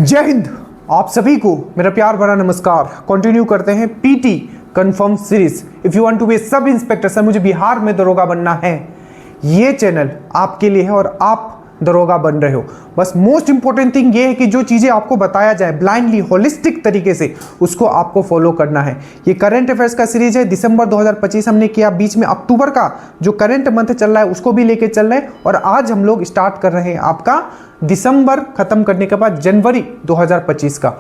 जय हिंद। आप सभी को मेरा प्यार भरा नमस्कार। कंटिन्यू करते हैं PT confirm series. If you want to be sub inspector, sir मुझे बिहार में दरोगा बनना है, ये चैनल आपके लिए है और आप दरोगा बन रहे हो। बस मोस्ट इंपॉर्टेंट थिंग ये है कि जो चीज़ें आपको बताया जाए ब्लाइंडली होलिस्टिक तरीके से उसको आपको फॉलो करना है। ये करंट अफेयर्स का सीरीज है। दिसंबर 2025 हमने किया, बीच में अक्टूबर का जो करंट मंथ चल रहा है उसको भी लेके चल रहे हैं और आज हम लोग स्टार्ट कर रहे हैं आपका दिसंबर खत्म करने के बाद जनवरी 2025 का।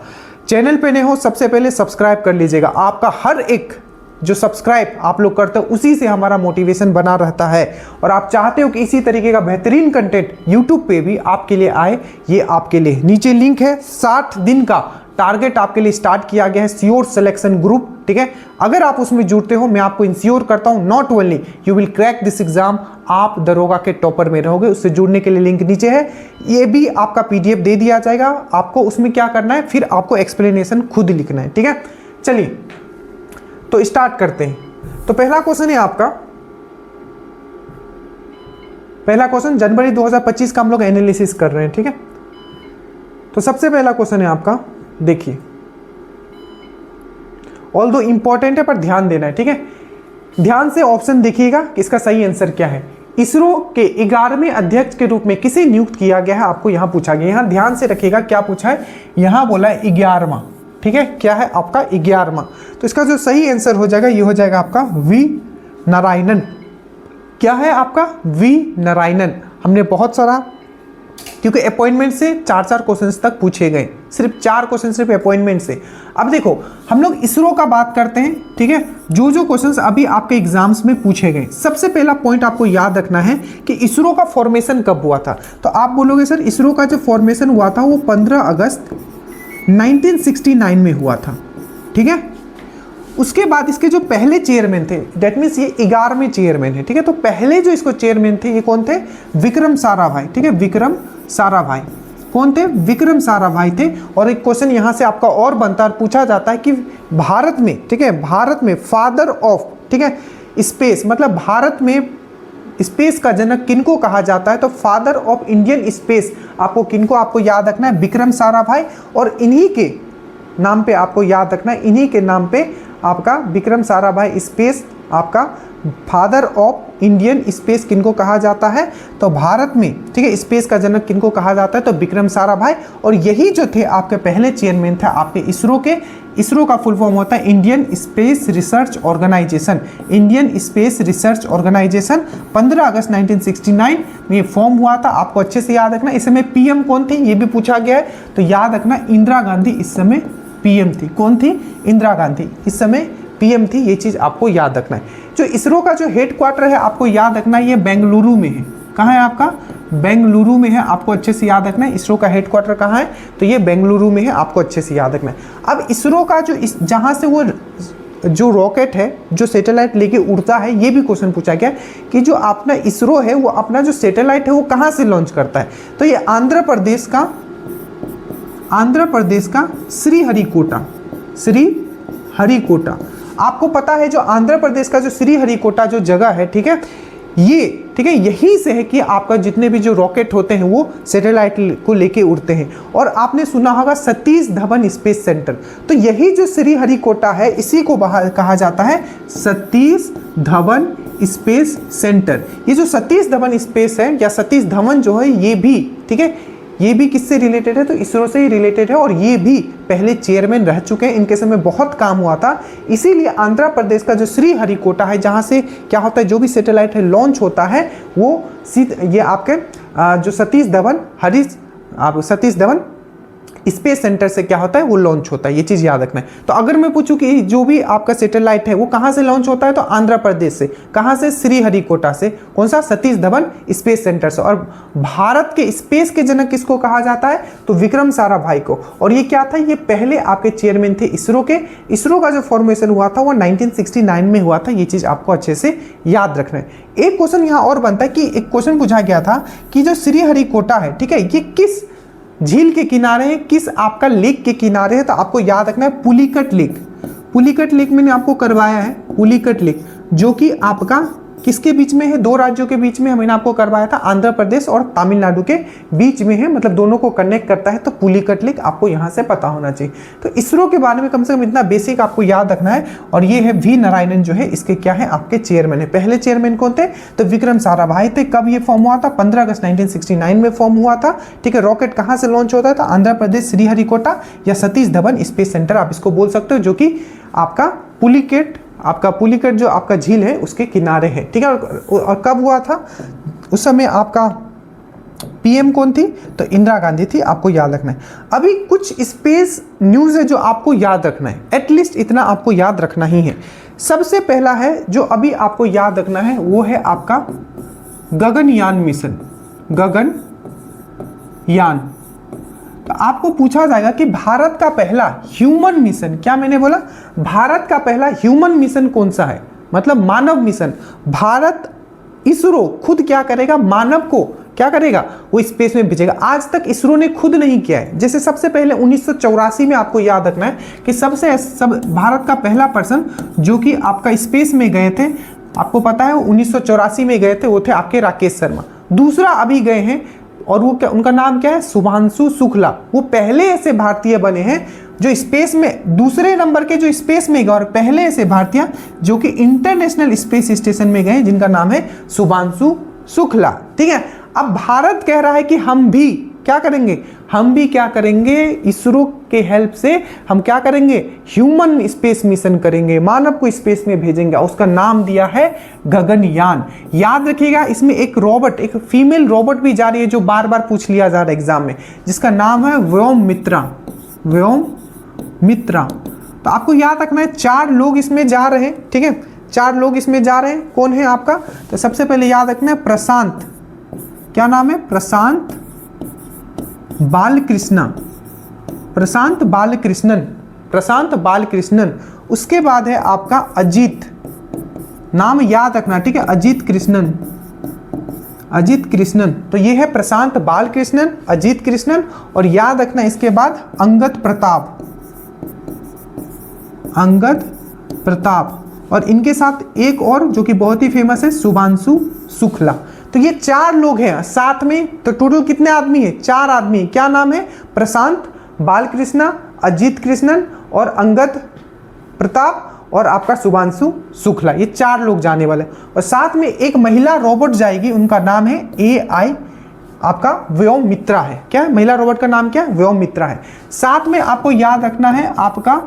चैनल पे नए हो सबसे पहले सब्सक्राइब कर लीजिएगा। आपका हर एक जो सब्सक्राइब आप लोग करते हो उसी से हमारा मोटिवेशन बना रहता है और आप चाहते हो कि इसी तरीके का बेहतरीन कंटेंट यूट्यूब पे भी आपके लिए आए। ये आपके लिए नीचे लिंक है। 60 दिन का टारगेट आपके लिए स्टार्ट किया गया है, श्योर सिलेक्शन ग्रुप। ठीक है, अगर आप उसमें जुड़ते हो मैं आपको इंश्योर करता हूं not only you will crack this exam, आप दरोगा के टॉपर में रहोगे। उससे जुड़ने के लिए लिंक नीचे है। ये भी आपका पीडीएफ दे दिया जाएगा आपको। उसमें क्या करना है, फिर आपको एक्सप्लेनेशन खुद लिखना है। ठीक है, चलिए तो स्टार्ट करते हैं। तो पहला क्वेश्चन है आपका, पहला क्वेश्चन जनवरी 2025 का हम लोग एनालिसिस कर रहे हैं। ठीक है, तो सबसे पहला क्वेश्चन है आपका, देखिए ऑल दो इंपॉर्टेंट है पर ध्यान देना है। ठीक है, ध्यान से ऑप्शन देखिएगा कि इसका सही आंसर क्या है। इसरो के 11वें अध्यक्ष के रूप में किसे नियुक्त किया गया है, आपको यहां पूछा गया। यहां ध्यान से रखिएगा क्या पूछा है, यहां बोला है 11वां। ठीक है, क्या है आपका 11वां। तो इसका जो सही आंसर हो जाएगा ये हो जाएगा आपका वी नारायणन। क्या है आपका वी नारायणन। हमने बहुत सारा, क्योंकि अपॉइंटमेंट से 4-4 क्वेश्चंस तक पूछे गए, सिर्फ 4 क्वेश्चन सिर्फ अपॉइंटमेंट से। अब देखो हम लोग इसरो का बात करते हैं। ठीक है, जो क्वेश्चंस अभी आपके एग्जाम्स में पूछे गए, सबसे पहला पॉइंट आपको याद रखना है कि इसरो का फॉर्मेशन कब हुआ था। तो आप बोलोगे सर इसरो का जो फॉर्मेशन हुआ था वो 15 अगस्त 1969 में हुआ था। ठीक है, उसके बाद इसके जो पहले चेयरमैन थे, डेट मीन्स ये 11वें चेयरमैन है। ठीक है, तो पहले जो इसको चेयरमैन थे ये कौन थे, विक्रम साराभाई। ठीक है, विक्रम साराभाई कौन थे, विक्रम साराभाई थे। और एक क्वेश्चन यहां से आपका और बनता है, पूछा जाता है कि भारत में, ठीक है, भारत में फादर ऑफ, ठीक है, स्पेस, मतलब भारत में स्पेस का जनक किनको कहा जाता है। तो फादर ऑफ इंडियन स्पेस आपको किनको आपको याद रखना है, विक्रम साराभाई। और इन्हीं के नाम पे आपको याद रखना है, इन्हीं के नाम पे आपका विक्रम साराभाई स्पेस, आपका फादर ऑफ इंडियन स्पेस किनको कहा जाता है। तो भारत में, ठीक है, स्पेस का जनक किनको कहा जाता है, तो विक्रम साराभाई। और यही जो थे आपके पहले चेयरमैन थे आपके इसरो के। इसरो का फुल फॉर्म होता है Indian Space Research Organisation. Indian Space Research Organisation 15 अगस्त 1969 में फॉर्म हुआ था। आपको अच्छे से याद रखना। इस समय पीएम कौन थी ये भी पूछा गया है, तो याद रखना इंदिरा गांधी इस समय पीएम थी। कौन थी, इंदिरा गांधी इस समय पीएम थी। ये चीज आपको याद रखना है। जो इसरो का जो हेडक्वार्टर है आपको याद रखना है, ये बेंगलुरु में है। कहाँ है आपका, बेंगलुरु में है। आपको अच्छे से याद रखना है इसरो का हेडक्वार्टर कहाँ है, तो ये बेंगलुरु में है। आपको अच्छे से याद रखना है। अब इसरो का जो जहां से वो जो रॉकेट है, जो सैटेलाइट लेके उड़ता है, ये भी क्वेश्चन पूछा गया कि जो अपना इसरो है वो अपना जो सैटेलाइट है वो कहाँ से लॉन्च करता है। तो ये आंध्र प्रदेश का श्रीहरिकोटा, श्रीहरिकोटा। आपको पता है जो आंध्र प्रदेश का जो श्रीहरिकोटा जो जगह है, ठीक है, ये, ठीक है, यहीं से है कि आपका जितने भी जो रॉकेट होते हैं वो सैटेलाइट को लेके उड़ते हैं। और आपने सुना होगा सतीश धवन स्पेस सेंटर, तो यही जो श्रीहरिकोटा है इसी को बाहर कहा जाता है सतीश धवन स्पेस सेंटर। ये जो सतीश धवन स्पेस है या सतीश धवन जो है ये भी, ठीक है, ये भी किससे रिलेटेड है, तो इसरो से ही रिलेटेड है। और ये भी पहले चेयरमैन रह चुके हैं, इनके समय बहुत काम हुआ था। इसीलिए आंध्र प्रदेश का जो श्रीहरिकोटा है, जहाँ से क्या होता है जो भी सैटेलाइट है लॉन्च होता है, वो ये आपके जो सतीश धवन स्पेस सेंटर से क्या होता है वो लॉन्च होता है। ये चीज़ याद रखना है। तो अगर मैं पूछूं कि जो भी आपका सैटेलाइट है वो कहाँ से लॉन्च होता है, तो आंध्र प्रदेश से। कहाँ से, श्रीहरिकोटा से। कौन सा, सतीश धवन स्पेस सेंटर से। और भारत के स्पेस के जनक किसको कहा जाता है, तो विक्रम साराभाई को। और ये क्या था, ये पहले आपके चेयरमैन थे इसरो के। इसरो का जो फॉर्मेशन हुआ था वो 1969 में हुआ था। ये चीज़ आपको अच्छे से याद रखना है। एक क्वेश्चन यहाँ और बनता है कि एक क्वेश्चन पूछा गया था कि जो श्रीहरिकोटा है, ठीक है, ये किस झील के किनारे है, किस आपका लेक के किनारे है। तो आपको याद रखना है पुलिकट लेक। पुलिकट लेक मैंने आपको करवाया है, पुलिकट लेक, जो कि आपका किसके बीच में है, दो राज्यों के बीच में, मैंने आपको करवाया था, आंध्र प्रदेश और तमिलनाडु के बीच में है, मतलब दोनों को कनेक्ट करता है। तो पुलिकट लेक आपको यहाँ से पता होना चाहिए। तो इसरो के बारे में कम से कम इतना बेसिक आपको याद रखना है। और ये है वी नारायणन जो है इसके क्या है आपके चेयरमैन है। पहले चेयरमैन कौन थे, तो विक्रम साराभाई थे। कब ये फॉर्म हुआ था, 15 अगस्त 1969 में फॉर्म हुआ था। ठीक है, रॉकेट कहाँ से लॉन्च होता था, आंध्र प्रदेश श्रीहरिकोटा या सतीश धवन स्पेस सेंटर आप इसको बोल सकते हो, जो कि आपका पुलिकट जो आपका झील है उसके किनारे है। ठीक है, और कब हुआ था, उस समय आपका पीएम कौन थी, तो इंदिरा गांधी थी, आपको याद रखना है। अभी कुछ स्पेस न्यूज़ है जो आपको याद रखना है, एटलीस्ट इतना आपको याद रखना ही है। सबसे पहला है जो अभी आपको याद रखना है वो है आपका गगनयान मिशन, गगनयान। तो आपको पूछा जाएगा कि भारत का पहला ह्यूमन मिशन, क्या मैंने बोला, भारत का पहला ह्यूमन मिशन कौन सा है, मतलब मानव मिशन। भारत इसरो खुद क्या करेगा, मानव को क्या करेगा, वो स्पेस में भेजेगा। आज तक इसरो ने खुद नहीं किया है। जैसे सबसे पहले 1984 में आपको याद रखना है कि भारत का पहला पर्सन जो कि आपका स्पेस में गए थे, आपको पता है 1984 में गए थे, वो थे आपके राकेश शर्मा। दूसरा अभी गए हैं और वो क्या, उनका नाम क्या है, शुभांशु शुक्ला। वो पहले ऐसे भारतीय बने हैं जो स्पेस में, दूसरे नंबर के जो स्पेस में गए और पहले ऐसे भारतीय जो कि इंटरनेशनल स्पेस स्टेशन में गए, जिनका नाम है शुभांशु शुक्ला। ठीक है, अब भारत कह रहा है कि हम भी क्या करेंगे, इसरो के हेल्प से हम क्या करेंगे, ह्यूमन स्पेस मिशन करेंगे, मानव को स्पेस में भेजेंगे। उसका नाम दिया है गगनयान। याद रखिएगा, इसमें एक फीमेल रोबोट भी जा रही है जो बार बार पूछ लिया जा रहा है एग्जाम में, जिसका नाम है व्योममित्रा। तो आपको याद रखना है 4 लोग इसमें जा रहे हैं। ठीक है, 4 लोग इसमें जा रहे हैं। कौन है आपका, तो सबसे पहले याद रखना है प्रशांत, क्या नाम है, प्रशांत बालकृष्णन। उसके बाद है आपका अजीत, नाम याद रखना, ठीक है, अजीत कृष्णन। तो ये है प्रशांत बालकृष्णन, अजीत कृष्णन, और याद रखना इसके बाद अंगद प्रताप, और इनके साथ एक और जो कि बहुत ही फेमस है, शुभांशु शुक्ला। तो ये 4 लोग हैं साथ में। तो टोटल कितने आदमी है, 4 आदमी। क्या नाम है, प्रशांत बालकृष्णा, अजीत कृष्णन और अंगद प्रताप और आपका शुभांशु शुक्ला। ये 4 लोग जाने वाले। और साथ में एक महिला रोबोट जाएगी, उनका नाम है AI आपका व्योममित्रा है। क्या है, महिला रोबोट का नाम क्या है, व्योममित्रा है। साथ में आपको याद रखना है आपका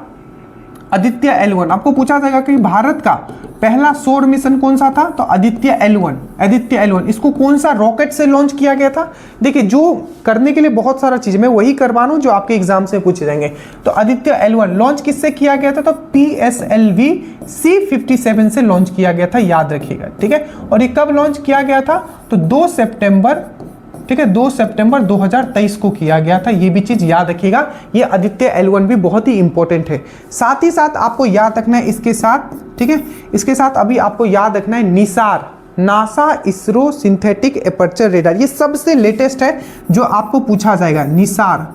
आदित्य L1। आपको पूछा जाएगा कि भारत का पहला सौर मिशन कौन सा था, तो आदित्य L1। इसको कौन सा रॉकेट से लॉन्च किया गया था। देखिए, जो करने के लिए बहुत सारा चीज मैं वही करवा रहा हूं जो आपके एग्जाम से पूछे जाएंगे। तो आदित्य L1 लॉन्च किससे किया गया था, तो PSLV C57 से लॉन्च किया गया था, याद रखिएगा। ठीक है, और ये कब लॉन्च किया गया था, तो 2 सितंबर 2023 को किया गया था। ये भी चीज याद रखिएगा। ये आदित्य L1 भी बहुत ही इंपॉर्टेंट है। साथ ही साथ आपको याद रखना है इसके साथ, ठीक है, इसके साथ अभी आपको याद रखना है Nisar, NASA ISRO synthetic aperture radar. ये सबसे लेटेस्ट है जो आपको पूछा जाएगा। निसार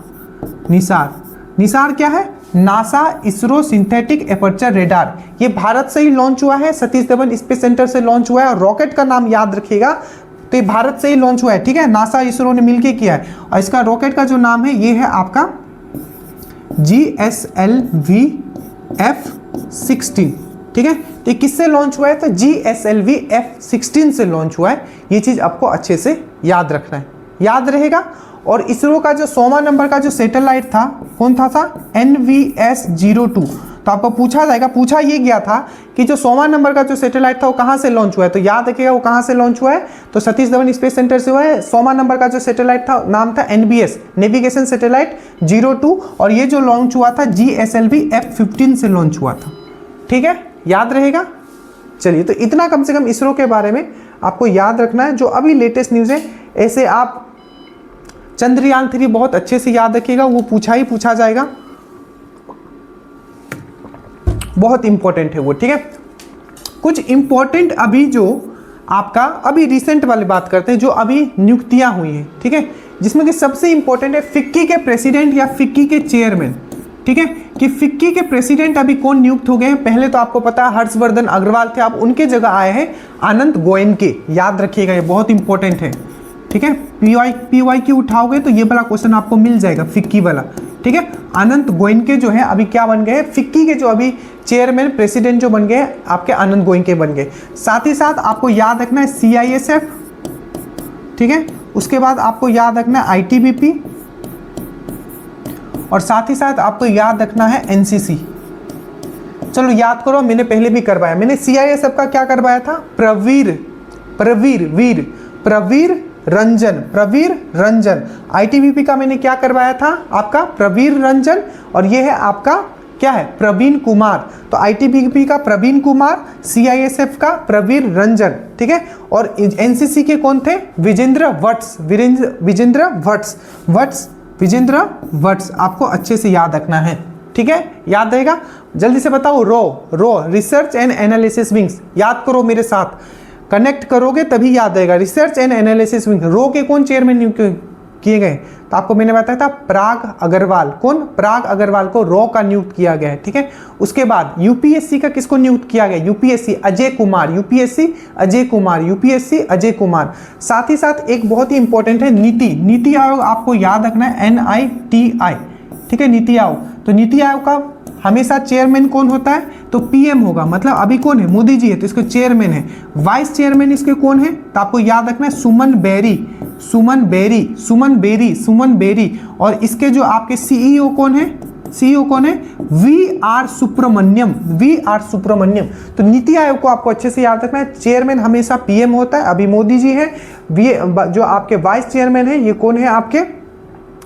क्या है, NASA ISRO synthetic aperture radar. ये भारत से ही लॉन्च हुआ है, सतीश धवन स्पेस सेंटर से लॉन्च हुआ है। और रॉकेट का नाम याद रखिएगा, तो ये भारत से ही लॉन्च हुआ है। ठीक है, नासा इसरो ने मिलकर किया है। और इसका रॉकेट का जो नाम है ये है आपका GSLV F16। ठीक है, तो किससे लॉन्च हुआ है, तो GSLV F16 से लॉन्च हुआ है। ये चीज आपको अच्छे से याद रखना है, याद रहेगा। और इसरो का जो 100वां नंबर का जो सैटेलाइट था, कौन था NVS-02। तो आपको पूछा ये गया था कि जो 100वां नंबर का जो सैटेलाइट था वो कहाँ से लॉन्च हुआ है, तो याद रखिएगा वो कहाँ से लॉन्च हुआ है, तो सतीश धवन स्पेस सेंटर से हुआ है। 100वां नंबर का जो सैटेलाइट था नाम था NBS, नेविगेशन सैटेलाइट 02, और ये जो लॉन्च हुआ था GSLV F15 से लॉन्च हुआ था। ठीक है, याद रहेगा। चलिए, तो इतना कम से कम इसरो के बारे में आपको याद रखना है जो अभी लेटेस्ट न्यूज़ है। ऐसे आप चंद्रयान 3 बहुत अच्छे से याद रखिएगा, वो पूछा जाएगा, बहुत इंपॉर्टेंट है वो। ठीक है, कुछ इंपॉर्टेंट अभी जो आपका अभी रिसेंट वाली बात करते हैं, जो अभी नियुक्तियां हुई हैं। ठीक है, जिसमें कि सबसे इंपॉर्टेंट है फिक्की के प्रेसिडेंट या फिक्की के चेयरमैन। ठीक है, कि फिक्की के प्रेसिडेंट अभी कौन नियुक्त हो गए हैं। पहले तो आपको पता है हर्षवर्धन अग्रवाल थे, अब उनके जगह आए हैं आनंद गोयनके। याद रखिएगा, ये बहुत इंपॉर्टेंट है। ठीक है, पीवाई की उठाओगे तो ये वाला क्वेश्चन आपको मिल जाएगा, फिक्की वाला। ठीक है, आनंद गोयनके जो है अभी क्या बन गए हैं, फिक्की के जो अभी चेयरमैन प्रेसिडेंट जो बन गए आपके आनंद गोयनके बन गए। साथ ही साथ आपको याद रखना है CISF। ठीक है, उसके बाद आपको याद रखना है ITBP, और साथ ही साथ आपको याद रखना है NCC। चलो याद करो, मैंने पहले भी करवाया, मैंने CISF का क्या करवाया था, प्रवीर रंजन। ITBP का मैंने क्या करवाया था आपका प्रवीर रंजन, और ये है आपका क्या है, प्रवीण कुमार। तो ITBP का प्रवीण कुमार, CISF का प्रवीर रंजन। ठीक है, और NCC के कौन थे, विजेंद्र वट्स। आपको अच्छे से याद रखना है। ठीक है, याद रहेगा, जल्दी से बताओ। रो रिसर्च एंड एनालिसिस विंग्स, याद करो मेरे साथ, कनेक्ट करोगे तभी याद रहेगा। रिसर्च एंड एनालिसिस विंग, रो के कौन चेयरमैन नियुक्त किए गए, तो आपको मैंने बताया था पराग अग्रवाल। कौन, पराग अग्रवाल को रो का नियुक्त किया गया है। ठीक है, उसके बाद UPSC का किसको नियुक्त किया गया, UPSC अजय कुमार। साथ ही साथ एक बहुत ही इंपॉर्टेंट है नीति आयोग, आपको याद रखना है NITI। ठीक है, नीति आयोग, तो नीति आयोग का हमेशा चेयरमैन कौन होता है, तो PM होगा। मतलब अभी कौन है, मोदी जी है, तो इसके चेयरमैन है। वाइस चेयरमैन इसके कौन है, तो आपको याद रखना है सुमन बेरी। और इसके जो आपके CEO कौन है, VR सुब्रमण्यम। तो नीति आयोग को आपको अच्छे से याद रखना है, चेयरमैन हमेशा PM होता है, अभी मोदी जी है। जो आपके वाइस चेयरमैन है ये कौन है, आपके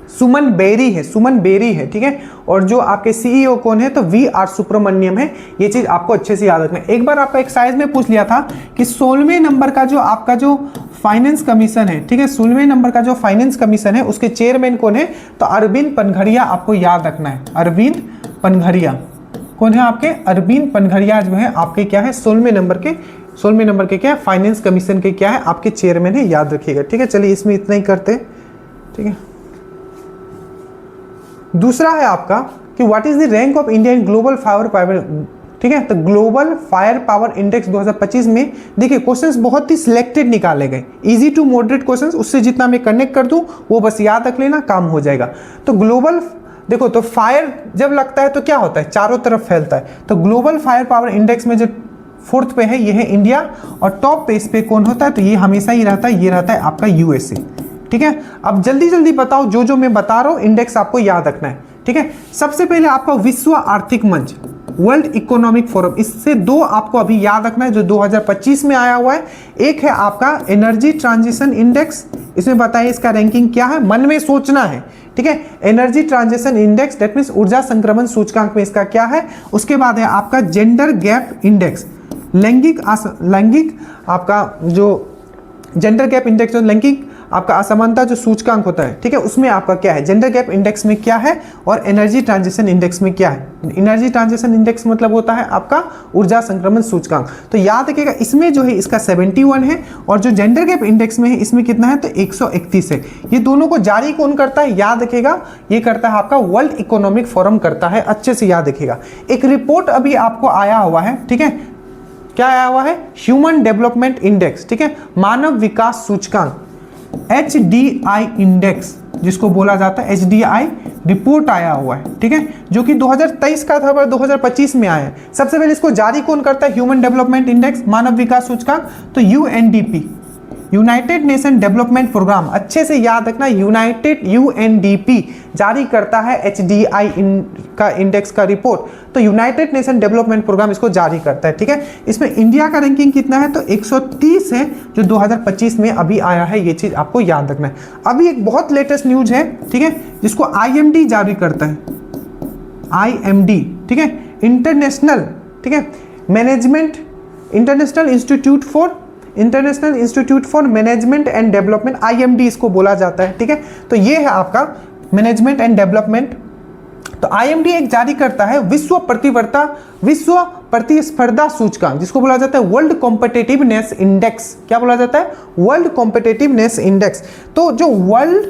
सुमन बेरी है। ठीक है, और जो आपके CEO कौन है, तो VR सुब्रमण्यम है। ये चीज आपको अच्छे से याद रखना है। एक बार आपका एक्सरसाइज में पूछ लिया था कि 16वें नंबर का जो आपका जो फाइनेंस कमीशन है, ठीक है, 16वें नंबर का जो फाइनेंस कमीशन है उसके चेयरमैन कौन है, तो अरविंद पनघड़िया। आपको याद रखना है, अरविंद पनघड़िया कौन है, आपके अरविंद पनघड़िया जो है आपके क्या है, 16वें नंबर के क्या है, फाइनेंस कमीशन के क्या है, आपके चेयरमैन है, याद रखिएगा। ठीक है, चलिए इसमें इतना ही करते। ठीक है, दूसरा है आपका कि what is the rank of India in global fire power. ठीक है, तो ग्लोबल फायर पावर इंडेक्स 2025 में देखिए क्वेश्चंस बहुत ही सिलेक्टेड निकाले गए, इजी टू मॉडरेट क्वेश्चंस। उससे जितना मैं कनेक्ट कर दूं वो बस याद रख लेना, काम हो जाएगा। तो ग्लोबल देखो, तो फायर जब लगता है तो क्या होता है, चारों तरफ फैलता है। तो ग्लोबल फायर पावर इंडेक्स में जो 4th पे है ये है इंडिया, और टॉप पे इस पे कौन होता है, तो ये हमेशा ही रहता है, ये रहता है आपका USA। ठीक है, अब जल्दी बताओ, जो मैं बता रहा हूं इंडेक्स आपको याद रखना है। ठीक है, सबसे पहले आपका विश्व आर्थिक मंच, वर्ल्ड इकोनॉमिक फोरम, इससे दो आपको अभी याद रखना है जो 2025 में आया हुआ है। एक है आपका एनर्जी ट्रांजिशन इंडेक्स, इसमें बताइए इसका रैंकिंग क्या है, मन में सोचना है। ठीक है, energy transition index, that means ऊर्जा संक्रमण सूचकांक में इसका क्या है। उसके बाद है आपका जेंडर गैप इंडेक्स, लैंगिक आपका जो जेंडर गैप इंडेक्स, जो लैंगिक आपका असमानता जो सूचकांक होता है, ठीक है, उसमें आपका क्या है, जेंडर गैप इंडेक्स में क्या है, और एनर्जी ट्रांजिशन इंडेक्स में क्या है। एनर्जी ट्रांजिशन इंडेक्स मतलब होता है आपका ऊर्जा संक्रमण सूचकांक। तो याद रखिएगा इसमें जो है इसका 71 है, और जो जेंडर गैप इंडेक्स में है इसमें कितना है, तो 131 है। ये दोनों को जारी कौन करता है, याद रखिएगा ये करता है आपका वर्ल्ड इकोनॉमिक फोरम करता है, अच्छे से याद रखिएगा। एक रिपोर्ट अभी आपको आया हुआ है, ठीक है, क्या आया हुआ है, ह्यूमन डेवलपमेंट इंडेक्स, ठीक है, मानव विकास सूचकांक, HDI इंडेक्स जिसको बोला जाता है, HDI रिपोर्ट आया हुआ है, ठीक है, जो कि 2023 का था पर 2025 में आया है। सबसे पहले इसको जारी कौन करता है, ह्यूमन डेवलपमेंट इंडेक्स, मानव विकास सूचकांक, तो UNDP, United Nation Development Programme, अच्छे से याद रखना, UNDP जारी करता है HDI का इंडेक्स का रिपोर्ट, तो यूनाइटेड नेशन डेवलपमेंट प्रोग्राम इसको जारी करता है। ठीक है, इसमें इंडिया का रैंकिंग कितना है, तो 130 है, जो 2025 में अभी आया है, ये चीज आपको याद रखना है। अभी एक बहुत लेटेस्ट न्यूज है, ठीक है, जिसको IMD जारी करता है, IMD, ठीक है, इंटरनेशनल, ठीक है, management, international institute for management and development, IMD इसको बोला जाता है। ठीक है, तो ये है आपका मैनेजमेंट एंड डेवलपमेंट। तो IMD एक जारी करता है विश्व प्रतिस्पर्धा सूचकांक, जिसको बोला जाता है वर्ल्ड कॉम्पिटिटिवनेस इंडेक्स। क्या बोला जाता है, वर्ल्ड कॉम्पिटिटिवनेस इंडेक्स। तो जो वर्ल्ड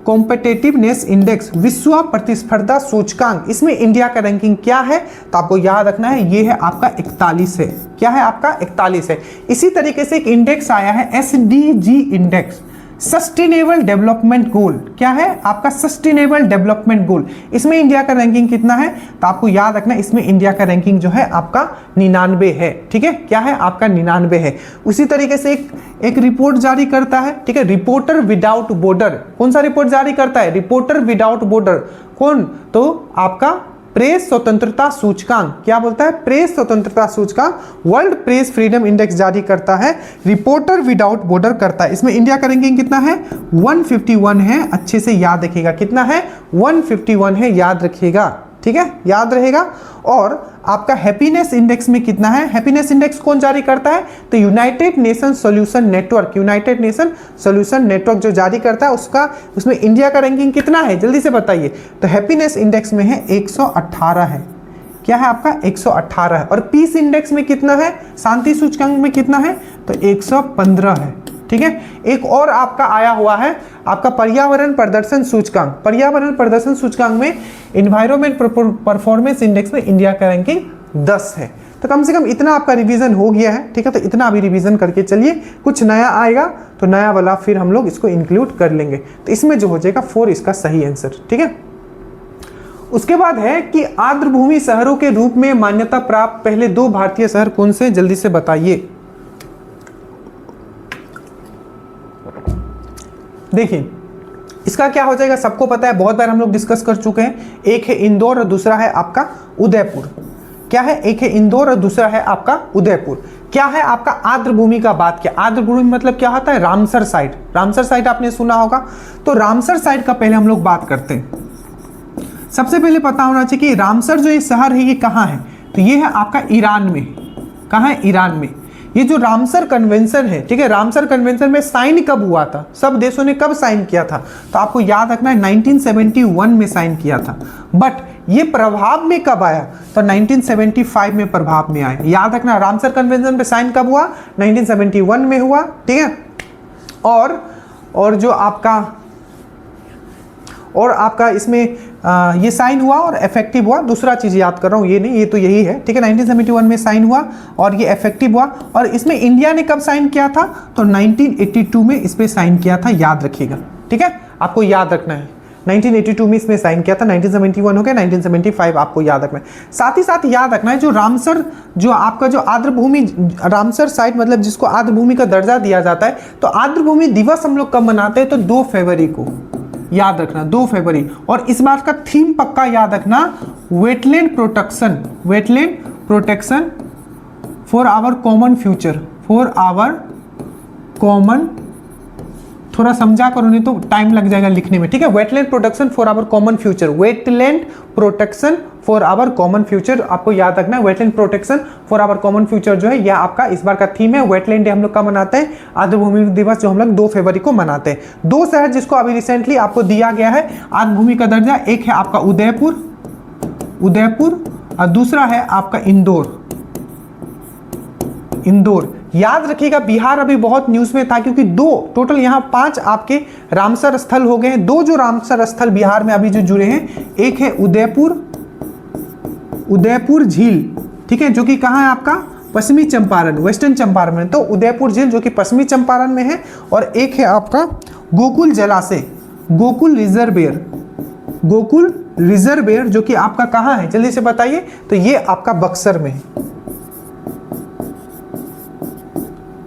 कॉम्पिटिटिवनेस इंडेक्स, विश्व प्रतिस्पर्धा सूचकांक, इसमें इंडिया का रैंकिंग क्या है? तो आपको याद रखना है ये है आपका 41 है। क्या है आपका? 41 है। इसी तरीके से एक इंडेक्स आया है SDG index, sustainable development goal. क्या है आपका? Sustainable development goal. इसमें इंडिया का रैंकिंग कितना है? तो आपको याद रखना है इसमें इंडिया का रैंकिंग जो है आपका 99 है। ठीक है, क्या है आपका? 99 है। उसी तरीके से एक रिपोर्ट जारी करता है, ठीक है, रिपोर्टर विदाउट बॉर्डर। कौन सा रिपोर्ट जारी करता है? Reporter without border. कौन? तो आपका प्रेस स्वतंत्रता सूचकांक। क्या बोलता है? प्रेस स्वतंत्रता सूचकांक, वर्ल्ड प्रेस फ्रीडम इंडेक्स जारी करता है, रिपोर्टर विदाउट बॉर्डर करता है। इसमें इंडिया का रैंकिंग कितना है? 151 है। अच्छे से याद रखिएगा, कितना है? 151 है, याद रखिएगा। ठीक है, याद रहेगा। और आपका हैप्पीनेस इंडेक्स में कितना है? हैप्पीनेस इंडेक्स कौन जारी करता है? तो United nation solution network, United nation solution network जो जारी करता है उसमें इंडिया का रैंकिंग कितना है? जल्दी से बताइए। तो हैप्पीनेस इंडेक्स में है 118 है। क्या है आपका? 118 है। और पीस इंडेक्स में कितना है? शांति सूचकांक में कितना है? तो 115 है। ठीक है, एक और आपका आया हुआ है आपका पर्यावरण प्रदर्शन सूचकांक। पर्यावरण प्रदर्शन सूचकांक में एनवायरनमेंट परफॉर्मेंस इंडेक्स में इंडिया का रैंकिंग 10 है। तो कम से कम इतना आपका रिवीजन हो गया है। ठीक है, तो इतना अभी रिवीजन करके चलिए, कुछ नया आएगा तो नया वाला फिर हम लोग इसको इंक्लूड कर लेंगे। तो इसमें जो हो जाएगा 4 इसका सही आंसर। ठीक है, उसके बाद है कि आर्द्रभूमि शहरों के रूप में मान्यता प्राप्त पहले 2 भारतीय शहर कौन से? जल्दी से बताइए। देखिए इसका क्या हो जाएगा, सबको पता है, बहुत बार हम लोग डिस्कस कर चुके हैं। एक है इंदौर और दूसरा है आपका उदयपुर। क्या है? एक है इंदौर और दूसरा है आपका उदयपुर। क्या है आपका? आर्द्रभूमि का बात किया। आर्द्रभूमि मतलब क्या होता है? Ramsar site. रामसर साइट आपने सुना होगा। तो रामसर साइट का पहले हम लोग बात करते हैं। सबसे पहले पता होना चाहिए कि रामसर जो ये शहर है ये कहाँ है? तो ये है आपका ईरान में। कहाँ है? ईरान में। ये जो रामसर कन्वेंशन है, ठीक है, रामसर कन्वेंशन में साइन कब हुआ था? सब देशों ने कब साइन किया था? तो आपको याद रखना है 1971 में साइन किया था। बट ये प्रभाव में कब आया? तो 1975 में प्रभाव में आया। याद रखना, रामसर कन्वेंशन पे साइन कब हुआ? 1971 में हुआ। ठीक है, और जो आपका इसमें ये साइन हुआ और इफेक्टिव हुआ। दूसरा चीज याद कर रहा हूँ, ये नहीं, ये तो यही है। ठीक है, 1971 में साइन हुआ और ये इफेक्टिव हुआ। और इसमें इंडिया ने कब साइन किया था? तो 1982 में इस पे साइन किया था, याद रखिएगा। ठीक है, आपको याद रखना है 1982 में इसमें साइन किया था। 1971 हो गया, 1975 आपको याद रखना है। साथ ही साथ याद रखना है जो रामसर, जो आपका जो आर्द्रभूमि रामसर साइट मतलब जिसको आर्द्रभूमि का दर्जा दिया जाता है, तो आर्द्रभूमि दिवस हम लोग कब मनाते हैं? तो 2 फरवरी को, याद रखना 2 फरवरी। और इस बात का थीम पक्का याद रखना, wetland protection, wetland protection for our common future, for our common, थोड़ा समझा करो नहीं तो टाइम लग जाएगा लिखने में। ठीक है, wetland protection for our common future, wetland protection for our common future, आपको याद रखना है। Wetland protection for our common future जो है यह आपका इस बार का थीम है। वेटलैंड डे हम लोग कब मनाते हैं? आर्द्रभूमि दिवस जो हम लोग 2 फरवरी को मनाते हैं। 2 शहर जिसको अभी रिसेंटली आपको दिया गया है आर्द्रभूमि का दर्जा, एक है आपका उदयपुर और दूसरा है आपका इंदौर। याद रखिएगा बिहार अभी बहुत न्यूज में था क्योंकि 2 टोटल यहाँ 5 आपके रामसर स्थल हो गए हैं। 2 जो रामसर स्थल बिहार में अभी जो जुड़े हैं, एक है उदयपुर झील, ठीक है, जो कि कहाँ है आपका? पश्चिमी चंपारण, वेस्टर्न चंपारण में। तो उदयपुर झील जो कि पश्चिमी चंपारण में है। और एक है आपका गोकुल जलाशय, गोकुल रिजर्वेयर जो कि आपका कहाँ है? जल्दी से बताइए। तो ये आपका बक्सर में है।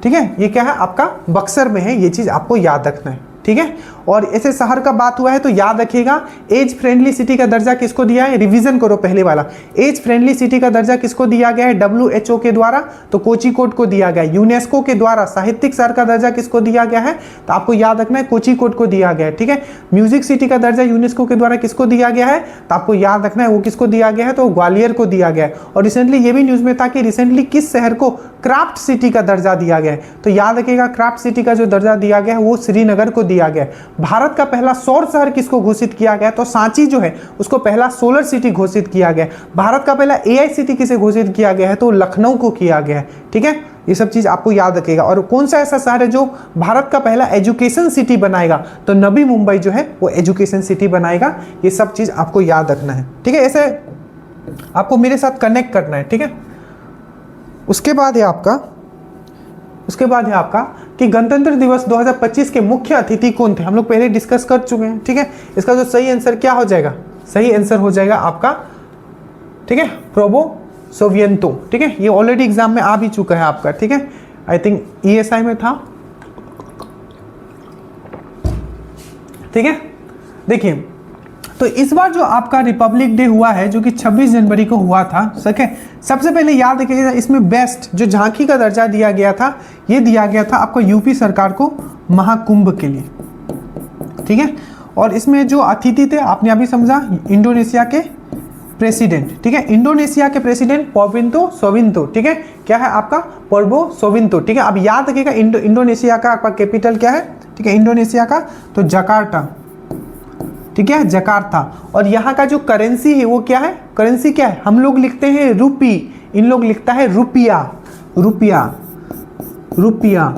ठीक है, ये क्या है? आपका बक्सर में है। ये चीज आपको याद रखना है। ठीक है, और ऐसे शहर का बात हुआ है तो याद रखिएगा एज फ्रेंडली सिटी का दर्जा किसको दिया है? रिवीजन करो पहले वाला। एज फ्रेंडली सिटी का दर्जा किसको दिया गया है? WHO के द्वारा, तो कोझिकोड को दिया गया है। यूनेस्को के द्वारा साहित्यिक शहर का दर्जा किसको दिया गया है? तो आपको याद रखना है कोझिकोड को दिया गया है। ठीक है, म्यूजिक सिटी का दर्जा यूनेस्को के द्वारा किसको दिया गया है? तो आपको याद रखना है वो किसको दिया गया है? तो ग्वालियर को दिया गया है। और रिसेंटली ये भी न्यूज में था कि रिसेंटली किस शहर को क्राफ्ट सिटी का दर्जा दिया गया है? तो याद रखिएगा क्राफ्ट सिटी का जो दर्जा दिया गया है वो श्रीनगर को दिया गया है। भारत का पहला सौर शहर किसको घोषित किया गया, तो सांची जो है उसको पहला सोलर सिटी घोषित किया गया है। भारत का पहला एआई सिटी किसे घोषित किया गया है, तो लखनऊ को किया गया है। ठीक है, ये सब चीज आपको याद रखेगा। और कौन सा ऐसा शहर है जो भारत का पहला एजुकेशन सिटी बनाएगा, तो नवी मुंबई जो है वो एजुकेशन सिटी बनाएगा। ये सब चीज आपको याद रखना है। ठीक है, ऐसे आपको मेरे साथ कनेक्ट करना है। ठीक है, उसके बाद है आपका कि गणतंत्र दिवस 2025 के मुख्य अतिथि कौन थे, हम लोग पहले डिस्कस कर चुके हैं। ठीक है, इसका जो सही आंसर क्या हो जाएगा, सही आंसर हो जाएगा आपका, ठीक है, प्रोबो सोवियंतो। ठीक है, ये ऑलरेडी एग्जाम में आ भी चुका है आपका। ठीक है, आई थिंक ESI में था। ठीक है, देखिए तो इस बार जो आपका रिपब्लिक डे हुआ है जो कि 26 जनवरी को हुआ था, सके सबसे पहले याद रखिएगा इसमें बेस्ट जो झांकी का दर्जा दिया गया था, ये दिया गया था आपको यूपी सरकार को महाकुंभ के लिए। ठीक है, और इसमें जो अतिथि थे आपने अभी समझा, इंडोनेशिया के प्रेसिडेंट। ठीक है, इंडोनेशिया के प्रेसिडेंट पोविंतो सोविंतो। ठीक है, क्या है आपका, पोर्बो सोविंतो। ठीक है, अब याद रखिएगा इंडोनेशिया का आपका कैपिटल क्या है, ठीक है, इंडोनेशिया का तो जकार्ता। ठीक है, जकार्ता। और यहाँ का जो करेंसी है वो क्या है, करेंसी क्या है, हम लोग लिखते हैं रूपी, इन लोग लिखता है रुपया, रुपया, रुपया।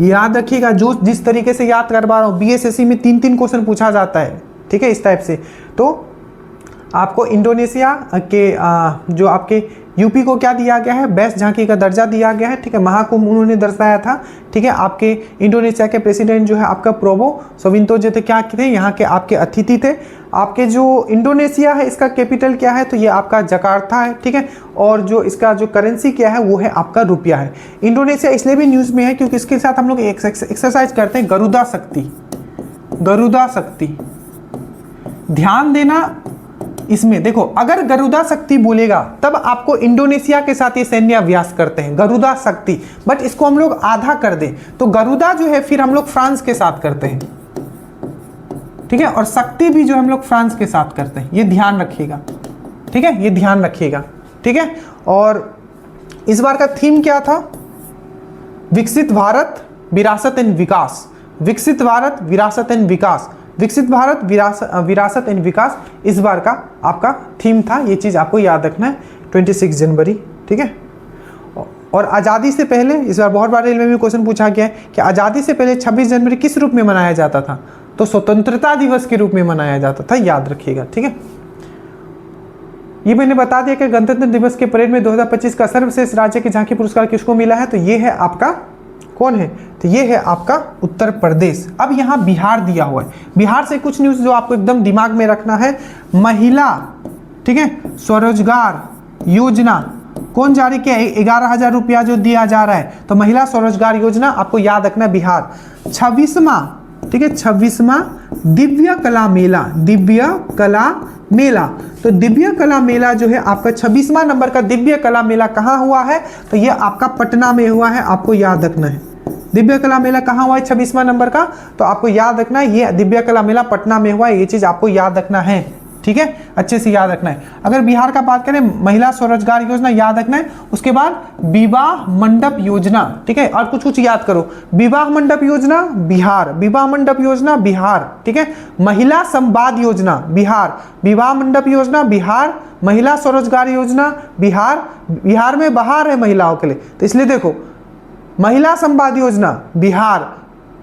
याद रखिएगा, जो जिस तरीके से याद करवा रहा हूँ, BSSC में 3 क्वेश्चन पूछा जाता है। ठीक है, इस टाइप से। तो आपको इंडोनेशिया के जो आपके यूपी को क्या दिया गया है, बेस्ट झांकी का दर्जा दिया गया है। ठीक है, महाकुंभ उन्होंने दर्शाया था। ठीक है, आपके इंडोनेशिया के प्रेसिडेंट जो है आपका प्रोबो सोविंतो जो थे, क्या थे, यहाँ के आपके अतिथि थे। आपके जो इंडोनेशिया है इसका कैपिटल क्या है, तो ये आपका जकार्ता है। ठीक है, और जो इसका जो करेंसी क्या है वो है आपका रुपया है। इंडोनेशिया इसलिए भी न्यूज़ में है क्योंकि इसके साथ हम लोग एक्सरसाइज करते हैं, गरुदा शक्ति, गरुदा शक्ति। ध्यान देना इसमें, देखो अगर गरुदा शक्ति बोलेगा तब आपको इंडोनेशिया के साथ ये सैन्य अभ्यास करते हैं, गरुदा शक्ति। बट इसको हम लोग आधा कर दें तो गरुदा जो है फिर हम लोग फ्रांस के साथ करते हैं। ठीक है, और शक्ति भी जो हम लोग फ्रांस के साथ करते हैं, ये ध्यान रखिएगा। ठीक है, ये ध्यान रखिएगा। ठीक है, और इस बार का थीम क्या था, विकसित भारत विरासत एंड विकास, विकसित भारत विरासत एंड विकास, विकसित भारत विरासत एंड विकास इस बार का आपका थीम था। ये चीज़ आपको याद रखना है, 26 जनवरी। ठीक है, और आज़ादी से पहले इस बार बहुत बार रेलवे में क्वेश्चन पूछा गया है कि आज़ादी से पहले 26 जनवरी किस रूप में मनाया जाता था, तो स्वतंत्रता दिवस के रूप में मनाया जाता था, याद रखिएगा। ठीक है, ये मैंने बता दिया कि गणतंत्र दिवस के परेड में 2025 का सर्वश्रेष्ठ राज्य की झांकी पुरस्कार किसको मिला है, तो ये है आपका, कौन है, तो ये है आपका उत्तर प्रदेश। अब यहाँ बिहार दिया हुआ है, बिहार से कुछ न्यूज़ जो आपको एकदम दिमाग में रखना है। महिला, ठीक है, स्वरोजगार योजना कौन जारी किया, 11,000 रुपया जो दिया जा रहा है, तो महिला स्वरोजगार योजना आपको याद रखना है, बिहार। 26वां, ठीक है, 26वां दिव्य कला मेला, दिव्य कला मेला, तो दिव्य कला मेला जो है आपका 26वां नंबर का दिव्य कला मेला कहाँ हुआ है, तो ये आपका पटना में हुआ है, आपको याद रखना है। दिव्य कला मेला कहाँ हुआ है 26वां नंबर का, तो आपको याद रखना है ये दिव्य कला मेला पटना में हुआ है, ये चीज आपको याद रखना है। ठीक है, अच्छे से याद रखना है। अगर बिहार का बात करें, महिला स्वरोजगार योजना याद रखना है। उसके बाद विवाह मंडप योजना, ठीक है, और कुछ कुछ याद करो, विवाह मंडप योजना बिहार, विवाह मंडप योजना बिहार। ठीक है, महिला संवाद योजना बिहार, विवाह मंडप योजना बिहार, महिला स्वरोजगार योजना बिहार। बिहार में बाहर है महिलाओं के लिए, तो इसलिए देखो, महिला संवाद योजना बिहार,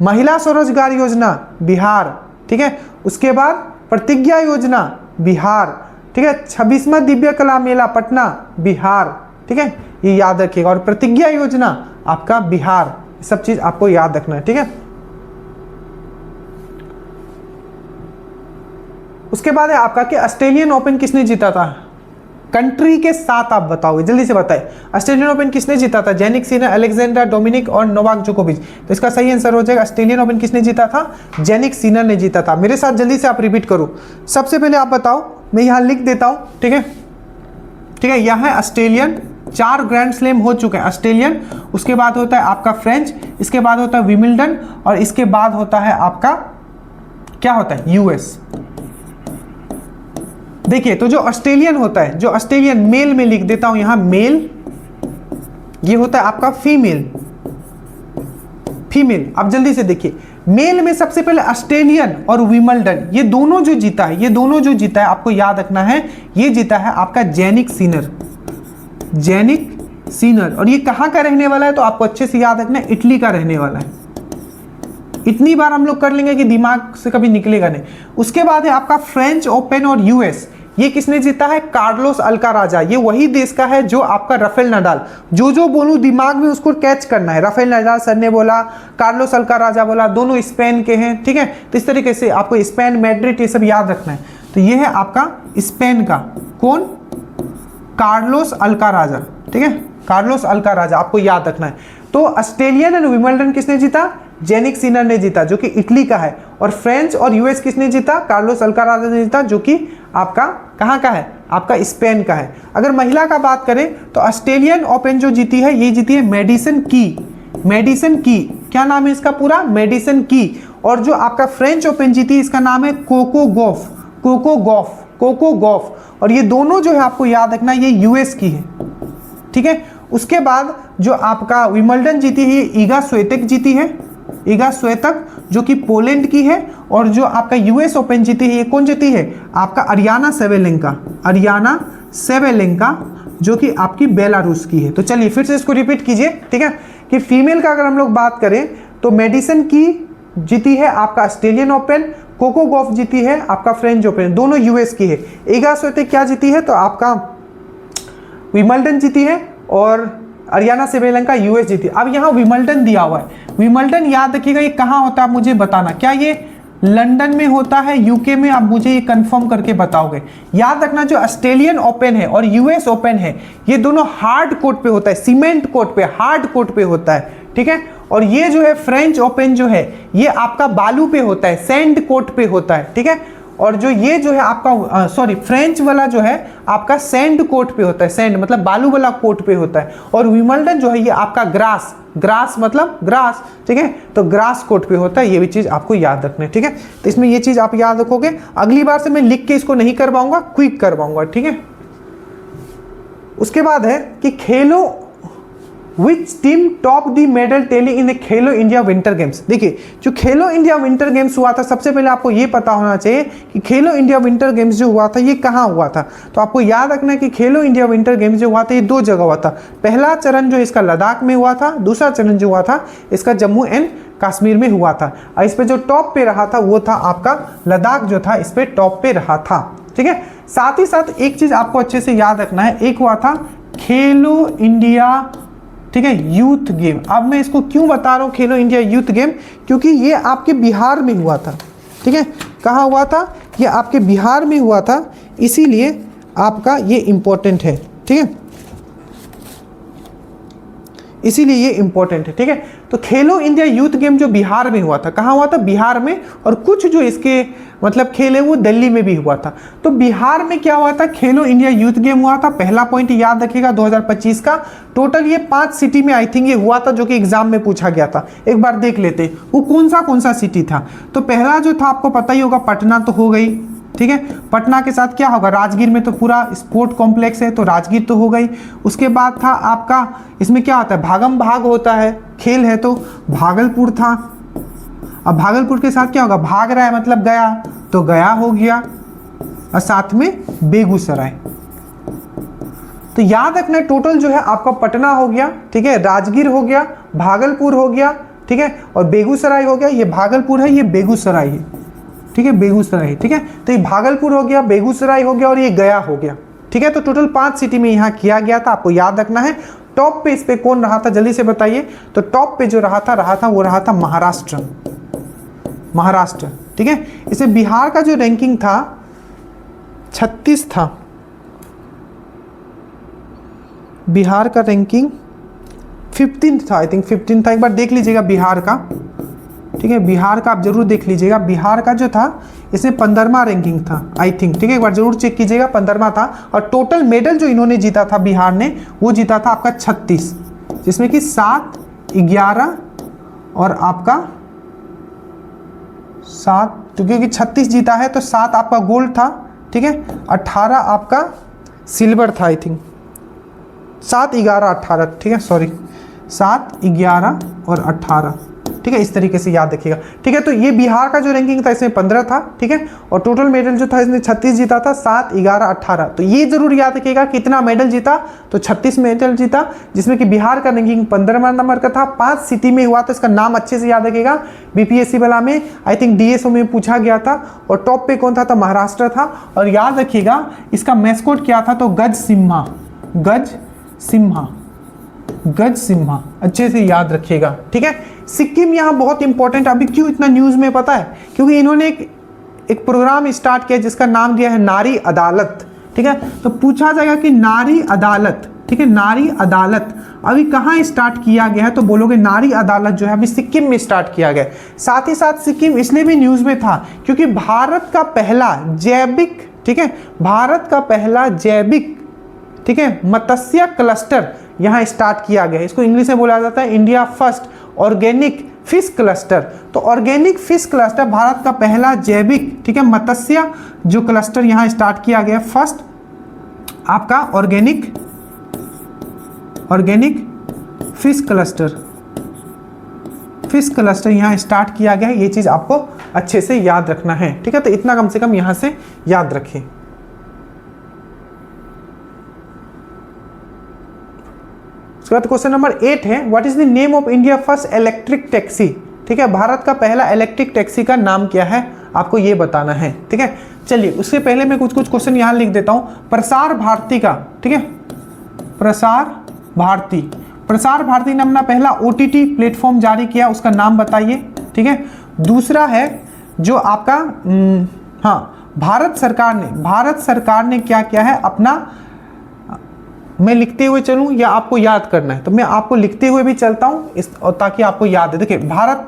महिला स्वरोजगार योजना बिहार। ठीक है, उसके बाद प्रतिज्ञा योजना बिहार। ठीक है, 26वां दिव्य कला मेला पटना बिहार। ठीक है, ये याद रखिएगा, और प्रतिज्ञा योजना आपका बिहार, सब चीज आपको याद रखना है। ठीक है, उसके बाद है आपका कि ऑस्ट्रेलियन ओपन किसने जीता था, कंट्री के साथ आप बताओगे, जल्दी से बताइए। ऑस्ट्रेलियन ओपन किसने जीता था, जेनिक सिनर, अलेक्जेंडर डोमिनिक और नोवाक जोकोविच, तो इसका सही आंसर हो जाएगा ऑस्ट्रेलियन ओपन किसने जीता था, जेनिक सिनर ने जीता था। मेरे साथ जल्दी से आप रिपीट करो। सबसे पहले आप बताओ, मैं यहाँ लिख देता हूँ। ठीक है, ठीक है, यह है ऑस्ट्रेलियन, 4 ग्रैंड स्लैम हो चुके हैं ऑस्ट्रेलियन। उसके बाद होता है आपका फ्रेंच, इसके बाद होता है विमिल्टन, और इसके बाद होता है आपका क्या होता है, यूएस। देखिए, तो जो ऑस्ट्रेलियन होता है, जो ऑस्ट्रेलियन मेल में लिख देता हूं यहां मेल, ये होता है आपका फीमेल। फीमेल। अब जल्दी से देखिए, मेल में सबसे पहले ऑस्ट्रेलियन और विंबलडन, ये दोनों जो जीता है, ये दोनों जो जीता है, आपको याद रखना है, ये जीता है आपका जैनिक सिनर, जैनिक सिनर। और ये कहाँ का रहने वाला है, तो आपको अच्छे से याद रखना है, इटली का रहने वाला है। इतनी बार हम लोग कर लेंगे कि दिमाग से कभी निकलेगा नहीं। उसके बाद है आपका फ्रेंच ओपन और यूएस, ये किसने जीता है, कार्लोस अल्काराजा। ये वही देश का है जो आपका राफेल नडाल, जो बोलूं दिमाग में उसको कैच करना है। राफेल नडाल सर ने बोला, कार्लोस अल्काराजा बोला, दोनों स्पेन के हैं, ठीक है। तो इस तरीके से आपको स्पेन, मैड्रिड, ये सब याद रखना है। तो ये है आपका स्पेन का, कौन, कार्लोस अल्काराजा, ठीक है, कार्लोस अल्काराजा, आपको याद रखना है। तो ऑस्ट्रेलियन और विंबलडन किसने जीता, जेनिक सिनर ने जीता, जो कि इटली का है। और फ्रेंच और यूएस किसने जीता, कार्लोस अल्काराजा ने जीता, जो कि आपका कहाँ का है, आपका स्पेन का है। अगर महिला का बात करें तो ऑस्ट्रेलियन ओपन जो जीती है, ये जीती है मेडिसन की, मेडिसन की, क्या नाम है इसका पूरा, मेडिसन की। और जो आपका फ्रेंच ओपन जीती, इसका नाम है Coco Gauff, Coco Gauff, Coco Gauff. और ये दोनों जो है आपको याद रखना, ये यूएस की है, ठीक है। उसके बाद जो आपका विंबलडन जीती है, ईगा स्विएटेक जीती है, ईगा स्विएटेक, जो कि पोलैंड की है। और जो आपका यूएस ओपन जीती है, ये कौन जीती है, आपका अरियाना सेवेलेंका, अरियाना सेवेलेंका, जो कि आपकी बेलारूस की है। तो चलिए फिर से इसको रिपीट कीजिए, ठीक है, कि फीमेल का अगर हम लोग बात करें तो मेडिसन की जीती है आपका ऑस्ट्रेलियन ओपन, कोको गॉफ जीती है आपका फ्रेंच ओपन, दोनों यूएस की है। ईगा स्विएटेक क्या जीती है, तो आपका विंबलडन जीती है, और अरियाना सेवेलेंका यूएस जीती। अब यहाँ विंबलडन दिया हुआ है, विंबलडन याद रखिएगा, ये कहाँ होता है मुझे बताना, क्या ये लंदन में होता है, यूके में, आप मुझे ये कंफर्म करके बताओगे। याद रखना, जो ऑस्ट्रेलियन ओपन है और यूएस ओपन है, ये दोनों हार्ड कोर्ट पे होता है, सीमेंट कोर्ट पे, हार्ड कोर्ट पे होता है, ठीक है। और ये जो है फ्रेंच ओपन जो है, ये आपका बालू पे होता है, सैंड कोर्ट पे होता है, ठीक है। और जो ये जो है आपका सॉरी फ्रेंच वाला जो है आपका सैंड कोर्ट पे होता है, सैंड मतलब बालू वाला कोर्ट पे होता है। और विंबलडन जो है ये आपका ग्रास, ग्रास मतलब ग्रास, ठीक है, तो ग्रास कोर्ट पे होता है। ये भी चीज आपको याद रखना है, ठीक है। तो इसमें ये चीज आप याद रखोगे। अगली बार से मैं लिख के इसको नहीं करवाऊंगा, क्विक करवाऊंगा, ठीक है। उसके बाद है कि Khelo which team top the medal tally in Khelo India winter games. देखिए, जो खेलो इंडिया विंटर गेम्स हुआ था, सबसे पहले आपको ये पता होना चाहिए कि खेलो इंडिया विंटर गेम्स जो हुआ था, ये कहाँ हुआ था। तो आपको याद रखना है कि खेलो इंडिया विंटर गेम्स जो हुआ था, ये दो जगह हुआ था। पहला चरण जो इसका लद्दाख में हुआ था, दूसरा चरण जो हुआ था इसका जम्मू एंड कश्मीर में हुआ था। और इस पर जो टॉप पे रहा था वो था आपका लद्दाख, जो था इस पर टॉप पे रहा था, ठीक है। साथ ही साथ एक चीज आपको अच्छे से याद रखना है, एक हुआ था खेलो इंडिया, ठीक है, यूथ गेम। अब मैं इसको क्यों बता रहा हूँ खेलो इंडिया यूथ गेम, क्योंकि ये आपके बिहार में हुआ था, ठीक है। कहाँ हुआ था, ये आपके बिहार में हुआ था, इसीलिए आपका ये इंपॉर्टेंट है, ठीक है, इसीलिए ये इंपॉर्टेंट है, ठीक है। तो खेलो इंडिया यूथ गेम जो बिहार में हुआ था, कहाँ हुआ था, बिहार में। और कुछ जो इसके मतलब खेल है वो दिल्ली में भी हुआ था। तो बिहार में क्या हुआ था, खेलो इंडिया यूथ गेम हुआ था। पहला पॉइंट याद रखिएगा 2025 का। टोटल ये 5 सिटी में आई थिंक ये हुआ था, जो कि एग्जाम में पूछा गया था। एक बार देख लेते वो कौन सा सिटी था। तो पहला जो था आपको पता ही होगा, पटना तो हो गई, ठीक है। पटना के साथ क्या होगा, राजगीर में तो पूरा स्पोर्ट कॉम्प्लेक्स है, तो राजगीर तो हो गई। उसके बाद था आपका, इसमें क्या होता है, भागम भाग होता है, खेल है, तो भागलपुर था। अब भागलपुर के साथ क्या होगा, भाग रहा है मतलब गया, तो गया हो गया। और साथ में बेगूसराय। तो याद रखना टोटल जो है आपका पटना हो गया, ठीक है, राजगीर हो गया, भागलपुर हो गया, ठीक है, और बेगूसराय हो गया। ये भागलपुर है, ये बेगूसराय है, ठीक है, बेगूसराय, ठीक है। तो ये भागलपुर हो गया, बेगूसराय हो गया, और ये गया हो गया, ठीक है। तो टोटल 5 सिटी में यहाँ किया गया था, आपको याद रखना है। टॉप पे इस पे कौन रहा था, जल्दी से बताइए। तो टॉप पे जो रहा था वो रहा था महाराष्ट्र, महाराष्ट्र, ठीक है। इसे बिहार का जो रैंकिंग था 36 था, बिहार का रैंकिंग 15 था, आई थिंक 15 था। एक बार देख लीजिएगा बिहार का, ठीक है, बिहार का आप जरूर देख लीजिएगा। बिहार का जो था इसमें 15वां रैंकिंग था आई थिंक, ठीक है, एक बार जरूर चेक कीजिएगा, 15वां था। और टोटल मेडल जो इन्होंने जीता था बिहार ने, वो जीता था आपका 36, जिसमें कि 7, 11 और आपका 7, क्योंकि 36 जीता है तो 7 आपका गोल्ड था, ठीक है, 18 आपका सिल्वर था आई थिंक, 7, 11, 18, ठीक है, सॉरी 7, 11 और 18, ठीक है, इस तरीके से याद रखिएगा। ठीक है, तो ये बिहार का जो रैंकिंग था इसमें 15 था। ठीक है, और टोटल मेडल जो था इसने 36 जीता था, 7, 11, 18। तो ये जरूर याद रखिएगा कितना मेडल जीता, तो 36 मेडल जीता, जिसमें कि बिहार का रैंकिंग 15वां नंबर का था। 5 सिटी में हुआ, तो इसका नाम अच्छे से याद रखिएगा। बीपीएससी वाला में आई थिंक डीएसओ में पूछा गया था। और टॉप पे कौन था, तो महाराष्ट्र था। और याद रखिएगा इसका मैस्कॉट क्या था, तो गज सिम्हा, गज सिम्हा, गज सिम्हा, अच्छे से याद रखिएगा। ठीक है, सिक्किम यहाँ बहुत इंपॉर्टेंट, अभी क्यों इतना न्यूज में पता है, क्योंकि इन्होंने एक प्रोग्राम स्टार्ट किया जिसका नाम दिया है नारी अदालत। ठीक है, तो पूछा जाएगा कि नारी अदालत, ठीक है, नारी अदालत अभी कहाँ स्टार्ट किया गया है, तो बोलोगे नारी अदालत जो है अभी सिक्किम में स्टार्ट किया गया। साथ ही साथ सिक्किम इसलिए भी न्यूज में था क्योंकि भारत का पहला जैविक, ठीक है, भारत का पहला जैविक, ठीक है, मत्स्य क्लस्टर यहाँ स्टार्ट किया गया है। इसको इंग्लिश में बोला जाता है India first organic fish cluster. तो ऑर्गेनिक फिश क्लस्टर भारत का पहला जैविक, ठीक है, मत्स्य जो क्लस्टर यहाँ स्टार्ट किया गया, फर्स्ट आपका ऑर्गेनिक फिश क्लस्टर यहाँ स्टार्ट किया गया है। ये चीज आपको अच्छे से याद रखना है। ठीक है, तो इतना कम से कम यहां से याद रखें। उसके बाद क्वेश्चन नंबर 8 है, what is the name of India first electric taxi. ठीक है, भारत का पहला इलेक्ट्रिक टैक्सी का नाम क्या है, आपको ये बताना है। ठीक है, चलिए उससे पहले मैं कुछ क्वेश्चन यहां लिख देता हूं। प्रसार भारती का, ठीक है, प्रसार भारती ने अपना पहला ओटीटी प्लेटफॉर्म जारी किया, उसका नाम बताइए। ठीक है, दूसरा है जो आपका हाँ, भारत सरकार ने क्या किया है अपना, मैं लिखते हुए चलूं या आपको याद करना है, तो मैं आपको लिखते हुए भी चलता हूं इस, और ताकि आपको याद है। देखिए भारत,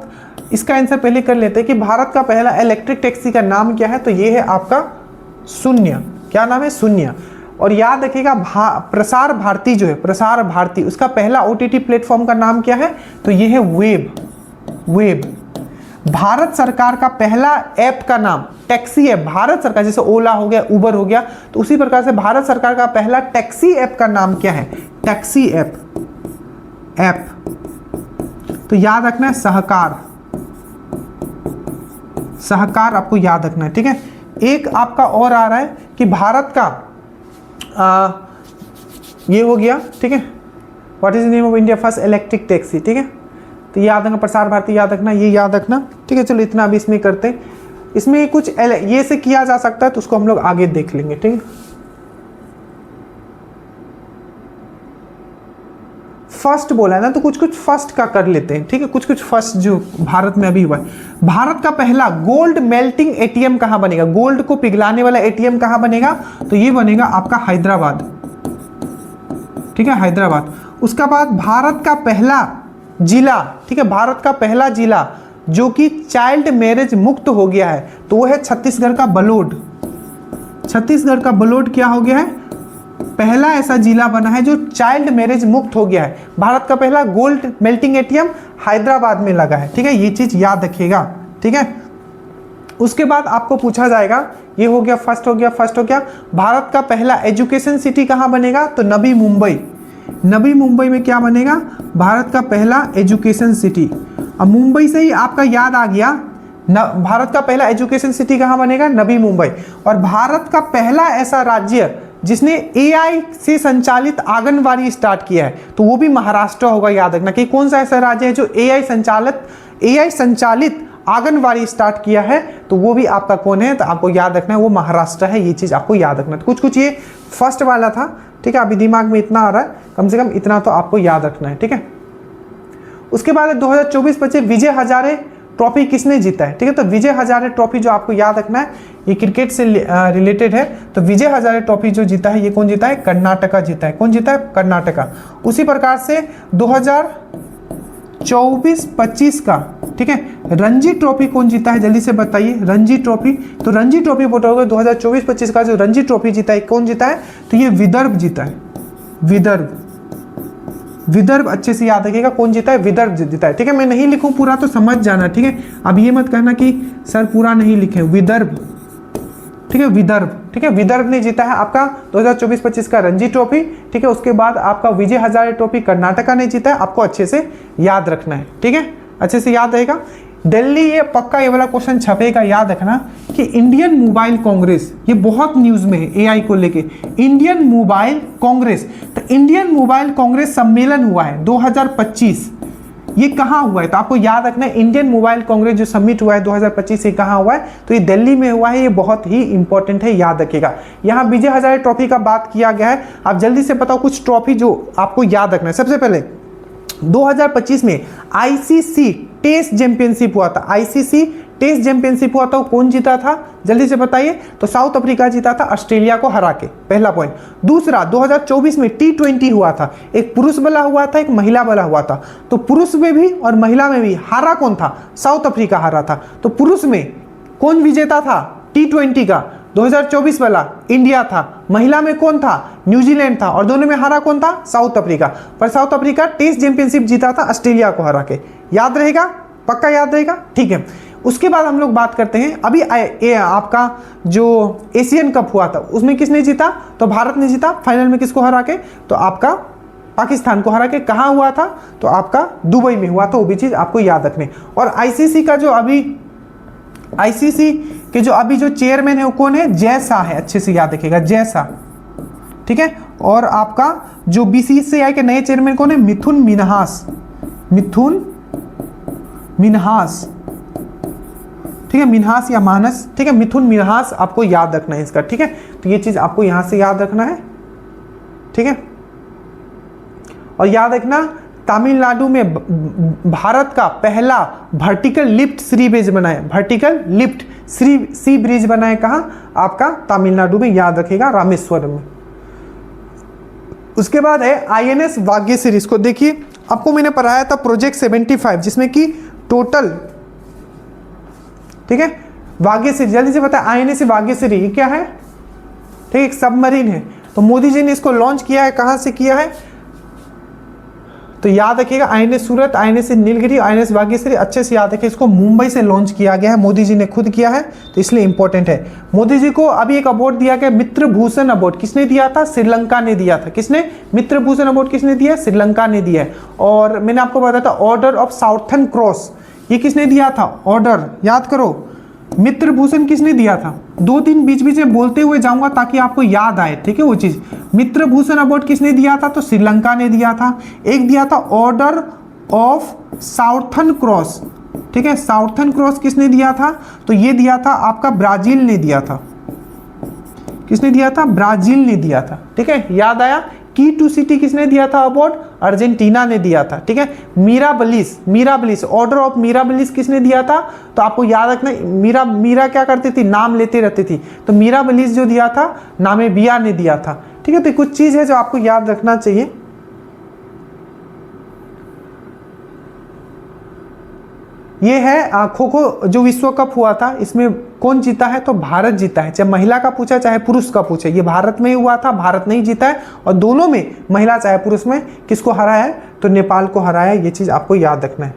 इसका आंसर पहले कर लेते हैं कि भारत का पहला इलेक्ट्रिक टैक्सी का नाम क्या है, तो ये है आपका शून्य। क्या नाम है, शून्य। और याद रखिएगा प्रसार भारती जो है, प्रसार भारती, उसका पहला ओटीटी प्लेटफॉर्म का नाम क्या है, तो ये है वेब। भारत सरकार का पहला ऐप का नाम टैक्सी ऐप, भारत सरकार, जैसे ओला हो गया, उबर हो गया, तो उसी प्रकार से भारत सरकार का पहला टैक्सी ऐप का नाम क्या है, टैक्सी ऐप। तो याद रखना है सहकार आपको याद रखना है। ठीक है, एक आपका और आ रहा है कि भारत का ये हो गया। ठीक है, what is the name of India first electric taxi. ठीक है, तो याद रखना, प्रसार भारती याद रखना, ये याद रखना। ठीक है, चलो इतना अभी इसमें करते हैं। इसमें कुछ ये से किया जा सकता है, तो उसको हम लोग आगे देख लेंगे। ठीक है, फर्स्ट बोला है ना, तो कुछ फर्स्ट का कर लेते हैं। ठीक है, कुछ फर्स्ट जो भारत में अभी हुआ है। भारत का पहला गोल्ड मेल्टिंग एटीएम कहां बनेगा, गोल्ड को पिघलाने वाला एटीएम कहां बनेगा, तो ये बनेगा आपका हैदराबाद। ठीक है, हैदराबाद। उसका बाद भारत का पहला जिला, ठीक है, भारत का पहला जिला जो कि चाइल्ड मैरिज मुक्त हो गया है, तो वो है छत्तीसगढ़ का बलोड। छत्तीसगढ़ का बलोड क्या हो गया है, पहला ऐसा जिला बना है जो चाइल्ड मैरिज मुक्त हो गया है। भारत का पहला गोल्ड मेल्टिंग एटीएम हैदराबाद में लगा है। ठीक है, ये चीज याद रखिएगा। ठीक है, उसके बाद आपको पूछा जाएगा, ये हो गया फर्स्ट हो गया। भारत का पहला एजुकेशन सिटी कहां बनेगा, तो नवी मुंबई में क्या बनेगा, भारत का पहला एजुकेशन सिटी। अब मुंबई से ही आपका याद आ गया, भारत का पहला एजुकेशन सिटी कहां बनेगा, नवी मुंबई। और भारत का पहला ऐसा राज्य जिसने एआई से संचालित आंगनवाड़ी स्टार्ट किया है, तो वो भी महाराष्ट्र होगा। याद रखना कि कौन सा ऐसा राज्य है जो एआई संचालित आंगनवाड़ी स्टार्ट किया है, तो वो भी आपका कौन है, तो आपको याद रखना है वो महाराष्ट्र है। ये चीज आपको याद रखना है। तो कुछ ये फर्स्ट वाला था। ठीक है, अभी दिमाग में इतना आ रहा है, कम से कम इतना तो आपको याद रखना है। ठीक है, उसके बाद 2024-25 विजय हजारे ट्रॉफी किसने जीता है। ठीक है, तो विजय हजारे ट्रॉफी जो आपको याद रखना है, ये क्रिकेट से रिलेटेड है। तो विजय हजारे ट्रॉफी जो जीता है, ये कौन जीता है, कर्नाटका जीता है। कौन जीता है, कर्नाटका। उसी प्रकार से 2024-25 का, ठीक है, रणजी ट्रॉफी कौन जीता है, जल्दी से बताइए, रणजी ट्रॉफी। तो रणजी ट्रॉफी बोलोगे 2024-25 का जो रणजी ट्रॉफी जीता है, कौन जीता है, तो ये विदर्भ जीता है। विदर्भ अच्छे से याद रखिएगा, कौन जीता है, विदर्भ जीता है। ठीक है, मैं नहीं लिखूं पूरा तो समझ जाना। ठीक है, अब ये मत कहना कि सर पूरा नहीं लिखे, विदर्भ। ठीक है, विदर्भ। ठीक है, विदर्भ ने जीता है आपका 2024-25 का रणजी ट्रॉफी। ठीक है, उसके बाद आपका विजय हजारे ट्रॉफी कर्नाटका ने जीता है, आपको अच्छे से याद रखना है। ठीक है, अच्छे से याद रहेगा। दिल्ली, ये पक्का ये वाला क्वेश्चन छपेगा, याद रखना कि इंडियन मोबाइल कांग्रेस, ये बहुत न्यूज में है एआई को लेके। इंडियन मोबाइल कांग्रेस, तो इंडियन मोबाइल कांग्रेस सम्मेलन हुआ है 2025, ये कहाँ हुआ है? तो आपको याद रखना है इंडियन मोबाइल कांग्रेस जो समिट हुआ है 2025 से कहाँ हुआ है? तो ये दिल्ली में हुआ है। ये बहुत ही इंपॉर्टेंट है, याद रखिएगा। यहाँ विजय हजारे ट्रॉफी का बात किया गया है। आप जल्दी से बताओ कुछ ट्रॉफी जो आपको याद रखना है। सबसे पहले 2025 में आईसीसी टेस्ट चैंपियनशिप हुआ था। आईसीसी टेस्ट चैंपियनशिप हुआ था, वो कौन जीता था? जल्दी से बताइए। तो साउथ अफ्रीका जीता था ऑस्ट्रेलिया को हरा के, पहला पॉइंट। दूसरा, 2024 में T20 हुआ था, एक पुरुष वाला हुआ था, एक महिला वाला हुआ था। तो पुरुष में भी और महिला में भी हारा कौन था? साउथ अफ्रीका हारा था। तो पुरुष में कौन विजेता था T20 का? 2024 वाला इंडिया था। महिला में कौन था? न्यूजीलैंड था। और दोनों में हारा कौन था? South Africa. पर साउथ अफ्रीका टेस्ट चैंपियनशिप जीता था ऑस्ट्रेलिया को हरा के। याद रहेगा? पक्का याद रहेगा? ठीक है। उसके बाद हम लोग बात करते हैं, अभी आपका जो एशियन कप हुआ था उसमें किसने जीता? तो भारत ने जीता। फाइनल में किसको हरा के? तो आपका पाकिस्तान को हरा के। कहाँ हुआ था? तो आपका दुबई में हुआ था। वो भी चीज आपको याद रखने। और आईसीसी का जो अभी आईसीसी के जो चेयरमैन है वो कौन है? जय शाह है। अच्छे से याद रखिएगा, जय शाह। ठीक है। और आपका जो बीसीसीआई के नए चेयरमैन कौन है? मिथुन मिन्हास। मिथुन मिन्हास, ठीक है, मिन्हास या मानस, ठीक है, मिथुन मिन्हास आपको याद रखना है इसका। ठीक है, तो ये चीज आपको यहां से याद रखना है। ठीक है। और याद रखना तमिलनाडु में भारत का पहला वर्टिकल लिफ्ट सी ब्रिज बना है। वर्टिकल लिफ्ट सी ब्रिज बना है कहां? आपका तमिलनाडु में, याद रखिएगा, रामेश्वरम में। उसके बाद है आईएनएस भाग्यश्री। इसको देखिए, आपको मैंने पढ़ाया था प्रोजेक्ट 75, जिसमें कि टोटल, ठीक है, भाग्यश्री, जल्दी से बताए आईएनएस भाग्यश्री ये क्या है? ठीक है, एक सबमरीन है। तो मोदी जी ने इसको लॉन्च किया है, कहां से किया है? तो याद रखिएगा, आईएनएस सूरत, आईएनएस नीलगिरी, आईएनएस भाग्यश्री, अच्छे से याद रखिए। इसको मुंबई से लॉन्च किया गया है, मोदी जी ने खुद किया है, तो इसलिए इंपॉर्टेंट है। मोदी जी को अभी एक अवार्ड दिया गया, मित्र भूषण अवार्ड। किसने दिया था? श्रीलंका ने दिया था। किसने? मित्र भूषण अवार्ड किसने दिया? श्रीलंका ने दिया है। और मैंने आपको बताया था ऑर्डर ऑफ साउथर्न क्रॉस, ये किसने दिया था? ऑर्डर, याद करो। मित्र भूषण किसने दिया था? 2 दिन बीच बीच में बोलते हुए जाऊंगा ताकि आपको याद आए। ठीक है, वो चीज। मित्र भूषण अवार्ड किसने दिया था? तो श्रीलंका ने दिया था। एक दिया था ऑर्डर ऑफ साउथर्न क्रॉस। ठीक है, साउथर्न क्रॉस किसने दिया था? तो ये दिया था आपका ब्राजील ने दिया था। किसने दिया था? ब्राजील ने दिया था। ठीक है, याद आया। की टू सिटी किसने दिया था अवार्ड? अर्जेंटीना ने दिया था। ठीक है। मीराबलिस, ऑर्डर ऑफ मीराबलिस किसने दिया था? तो आपको याद रखना, मीरा क्या करती थी? नाम लेते रहती थी। तो मीराबलिस जो दिया था, नामे बिया ने दिया था। ठीक है, तो कुछ चीज है जो आपको याद रखना चाहिए। ये है खो खो जो विश्व कप हुआ था, इसमें कौन जीता है? तो भारत जीता है। चाहे महिला का पूछा चाहे पुरुष का पूछे, ये भारत में ही हुआ था, भारत नहीं जीता है। और दोनों में, महिला चाहे पुरुष में, किसको हराया है? तो नेपाल को हराया है। ये चीज आपको याद रखना है।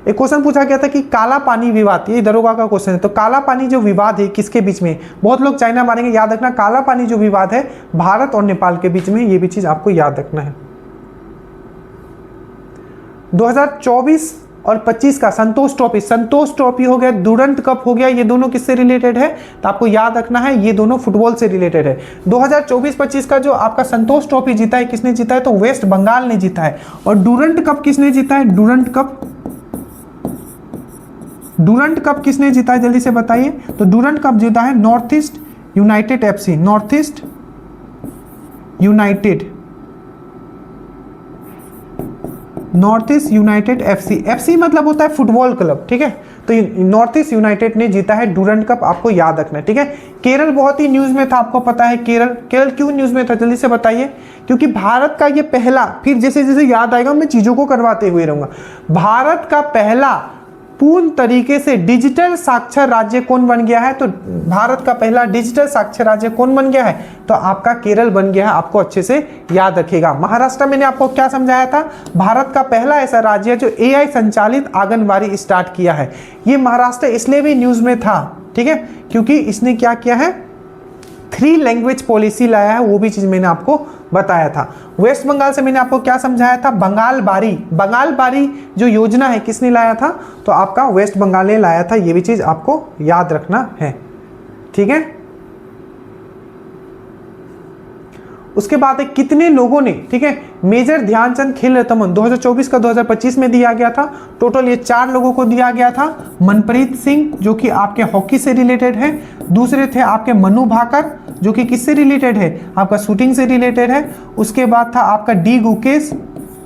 एक क्वेश्चन पूछा गया था कि काला पानी विवाद, ये दरोगा का क्वेश्चन है। तो काला पानी जो विवाद है किसके बीच में? बहुत लोग चाइना मारेंगे, याद रखना काला पानी जो विवाद है भारत और नेपाल के बीच में। ये भी चीज आपको याद रखना है। 2024 और 25 का संतोष ट्रॉफी हो गया, डुरंट कप हो गया, ये दोनों किससे रिलेटेड है? तो आपको याद रखना है, ये दोनों फुटबॉल से रिलेटेड है। 2024-25 का जो आपका संतोष ट्रॉफी जीता है, किसने जीता है? तो वेस्ट बंगाल ने जीता है। और डुरंट कप किसने जीता है? डुरंट कप किसने जीता है? जल्दी से बताइए। तो डुरंट कप जीता है north east United FC, north east United FC मतलब होता है फुटबॉल क्लब। ठीक है, तो नॉर्थ ईस्ट यूनाइटेड ने जीता है डुरंट कप, आपको याद रखना है। ठीक है। केरल बहुत ही न्यूज में था, आपको पता है केरल क्यों न्यूज में था? जल्दी से बताइए। क्योंकि भारत का ये पहला, फिर जैसे जैसे याद आएगा मैं चीजों को करवाते हुए रहूंगा। भारत का पहला पूर्ण तरीके से डिजिटल साक्षर राज्य कौन बन गया है? तो भारत का पहला डिजिटल साक्षर राज्य कौन बन गया है? तो आपका केरल बन गया है। आपको अच्छे से याद रखिएगा। महाराष्ट्र मैंने आपको क्या समझाया था? भारत का पहला ऐसा राज्य है जो AI संचालित आंगनबाड़ी स्टार्ट किया है। ये महाराष्ट्र इसलिए भी न्यूज में था, ठीक है, क्योंकि इसने क्या किया है? 3 लैंग्वेज पॉलिसी लाया है, वो भी चीज मैंने आपको बताया था। वेस्ट बंगाल से मैंने आपको क्या समझाया था, बंगाल बारी जो योजना है किसने लाया था, तो आपका वेस्ट बंगाल ने लाया था, ये भी चीज आपको याद रखना है, ठीक है। उसके बाद है कितने लोगों ने, ठीक है, मेजर ध्यानचंद खेल रत्न 2024 का 2025 में दिया गया था, टोटल ये 4 लोगों को दिया गया था। मनप्रीत सिंह जो कि आपके हॉकी से रिलेटेड है, दूसरे थे आपके मनु भाकर जो कि किससे रिलेटेड है, आपका शूटिंग से रिलेटेड है। उसके बाद था आपका डी गुकेश,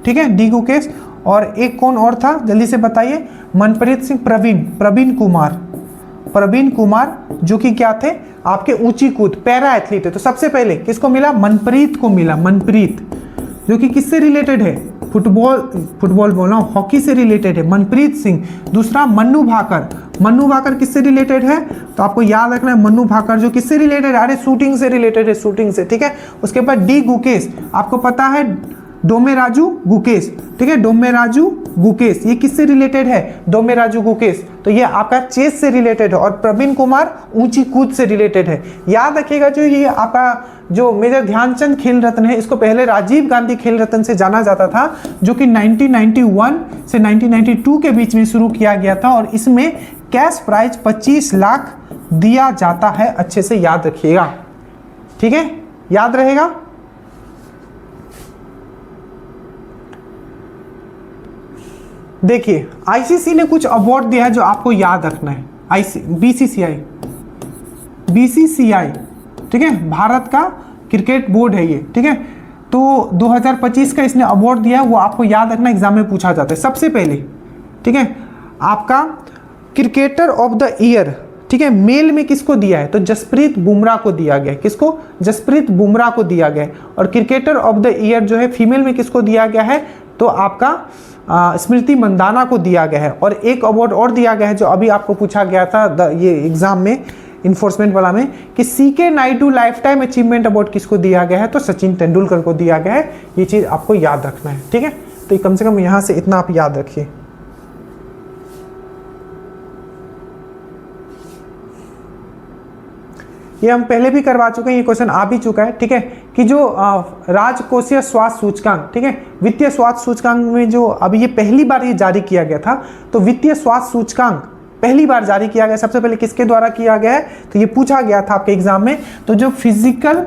ठीक है, डी गुकेश, और एक कौन और था जल्दी से बताइए, मनप्रीत सिंह, प्रवीण कुमार जो कि क्या थे आपके ऊंची कूद पैरा एथलीट है। तो सबसे पहले किसको मिला, मनप्रीत को मिला, मनप्रीत जो कि किससे रिलेटेड है, फुटबॉल बोल रहा हूं, हॉकी से रिलेटेड है, मनप्रीत सिंह। दूसरा मन्नू भाकर किससे रिलेटेड है, तो आपको याद रखना है मन्नू भाकर जो किससे रिलेटेड है, अरे शूटिंग से रिलेटेड है, शूटिंग से, ठीक है। उसके बाद डी गुकेश, आपको पता है डोमेराजू गुकेश, ठीक है, डोमेराजू गुकेश ये किससे रिलेटेड है, डोमेराजू गुकेश, तो ये आपका चेस से रिलेटेड है। और प्रवीण कुमार ऊंची कूद से रिलेटेड है। याद रखिएगा जो ये आपका जो मेजर ध्यानचंद खेल रत्न है, इसको पहले राजीव गांधी खेल रत्न से जाना जाता था, जो कि 1991 से 1992 के बीच में शुरू किया गया था, और इसमें कैश प्राइज 25 लाख दिया जाता है। अच्छे से याद रखिएगा, ठीक है, याद रहेगा। देखिए आईसीसी ने कुछ अवार्ड दिया है जो आपको याद रखना है। बीसीसीआई, ठीक है, भारत का क्रिकेट बोर्ड है ये, ठीक है। तो 2025 का इसने अवार्ड दिया है, वो आपको याद रखना, एग्जाम में पूछा जाता है। सबसे पहले, ठीक है, आपका क्रिकेटर ऑफ द ईयर, ठीक है, मेल में किसको दिया है, तो जसप्रीत बुमराह को दिया गया है। किसको, जसप्रीत बुमराह को दिया गया है। और क्रिकेटर ऑफ द ईयर जो है फीमेल में किसको दिया गया है, तो आपका स्मृति मंदाना को दिया गया है। और एक अवार्ड और दिया गया है जो अभी आपको पूछा गया था ये एग्जाम में, इन्फोर्समेंट वाला में, कि CK Naidu lifetime achievement award किसको दिया गया है, तो सचिन तेंदुलकर को दिया गया है। ये चीज आपको याद रखना है, ठीक है। तो कम से कम यहां से इतना आप याद रखिए। ये हम पहले भी करवा चुके हैं, ये क्वेश्चन आ भी चुका है, ठीक है, कि जो राजकोषीय स्वास्थ्य सूचकांक, ठीक है, वित्तीय स्वास्थ्य सूचकांक में जो अभी ये पहली बार ये जारी किया गया था, तो वित्तीय स्वास्थ्य सूचकांक पहली बार जारी किया गया, सबसे पहले किसके द्वारा किया गया है, तो ये पूछा गया था आपके एग्जाम में। तो जो फिजिकल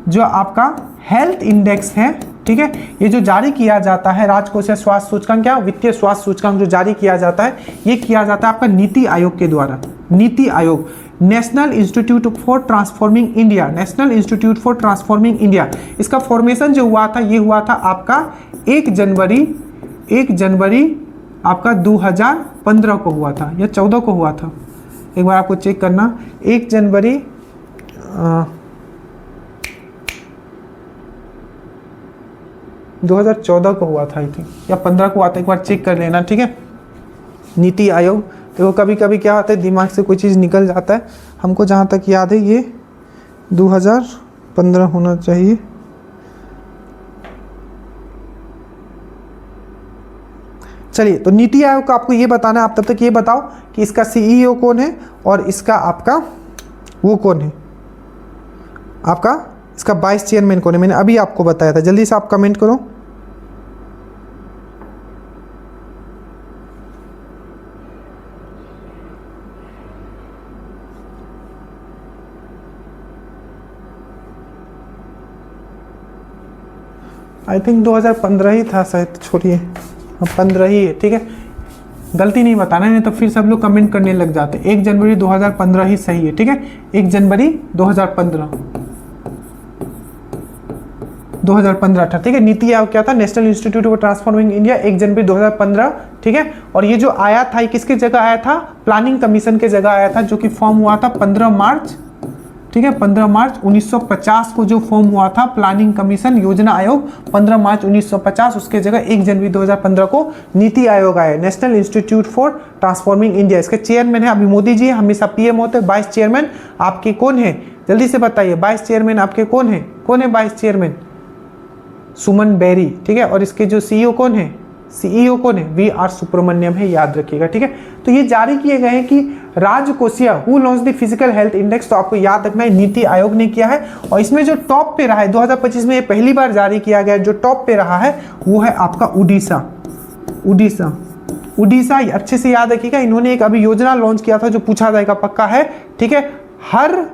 जो आपका हेल्थ इंडेक्स है, ठीक है, ये जो जारी किया जाता है राजकोषीय स्वास्थ्य सूचकांक, क्या वित्तीय स्वास्थ्य सूचकांक जो जारी किया जाता है, ये किया जाता है आपका नीति आयोग के द्वारा। NITI Aayog, national institute for transforming India, national institute for transforming India, इसका फॉर्मेशन जो हुआ था ये हुआ था आपका 1 जनवरी आपका 2015 को हुआ था या 14 को हुआ था, एक बार आपको चेक करना। 1 जनवरी 2014 को हुआ था आई थिंक, या 15 को हुआ था, एक बार चेक कर लेना, ठीक है। नीति आयोग, देखो कभी कभी क्या होता है दिमाग से कोई चीज़ निकल जाता है, हमको जहाँ तक याद है ये 2015 होना चाहिए। चलिए, तो नीति आयोग का आपको ये बताना है, आप तब तक ये बताओ कि इसका सीईओ कौन है और इसका आपका वो कौन है, आपका इसका वाइस चेयरमैन कौन है, मैंने अभी आपको बताया था। जल्दी से आप कमेंट करो। आई थिंक 2015 ही था शायद, छोड़िए 15 ही है, ठीक है, गलती नहीं बताना नहीं तो फिर सब लोग कमेंट करने लग जाते। 1 जनवरी 2015 ही सही है, ठीक है, 1 जनवरी 2015 था, ठीक है। नीति आयोग क्या था, national institute for transforming India, 1 जनवरी 2015, ठीक है। और ये जो आया था ये किसके जगह आया था, प्लानिंग कमीशन के जगह आया था, जो कि फॉर्म हुआ था 15 मार्च, ठीक है, 15 मार्च 1950 को जो फॉर्म हुआ था प्लानिंग कमीशन योजना आयोग, 15 मार्च 1950, उसके जगह 1 जनवरी 2015 को नीति आयोग आया, national institute for transforming India. इसके चेयरमैन है अभी मोदी जी, हमेशा पीएम होते हैं। वाइस चेयरमैन आपके कौन है, जल्दी से बताइए, वाइस चेयरमैन आपके कौन है वाइस चेयरमैन, सुमन बेरी, ठीक है। और इसके जो सीईओ कौन है, वी आर सुब्रमण्यम है, याद रखिएगा, ठीक है। तो ये जारी किए गए हैं कि राजकोषीय who launch the physical health index, तो आपको याद रखना है नीति आयोग ने किया है। और इसमें जो टॉप पे रहा है 2025 में, ये पहली बार जारी किया गया, जो टॉप पे रहा है वो है आपका उड़ीसा। उड़ीसा अच्छे से याद रखिएगा, इन्होंने एक अभी योजना लॉन्च किया था जो पूछा जाएगा पक्का है, ठीक है, हर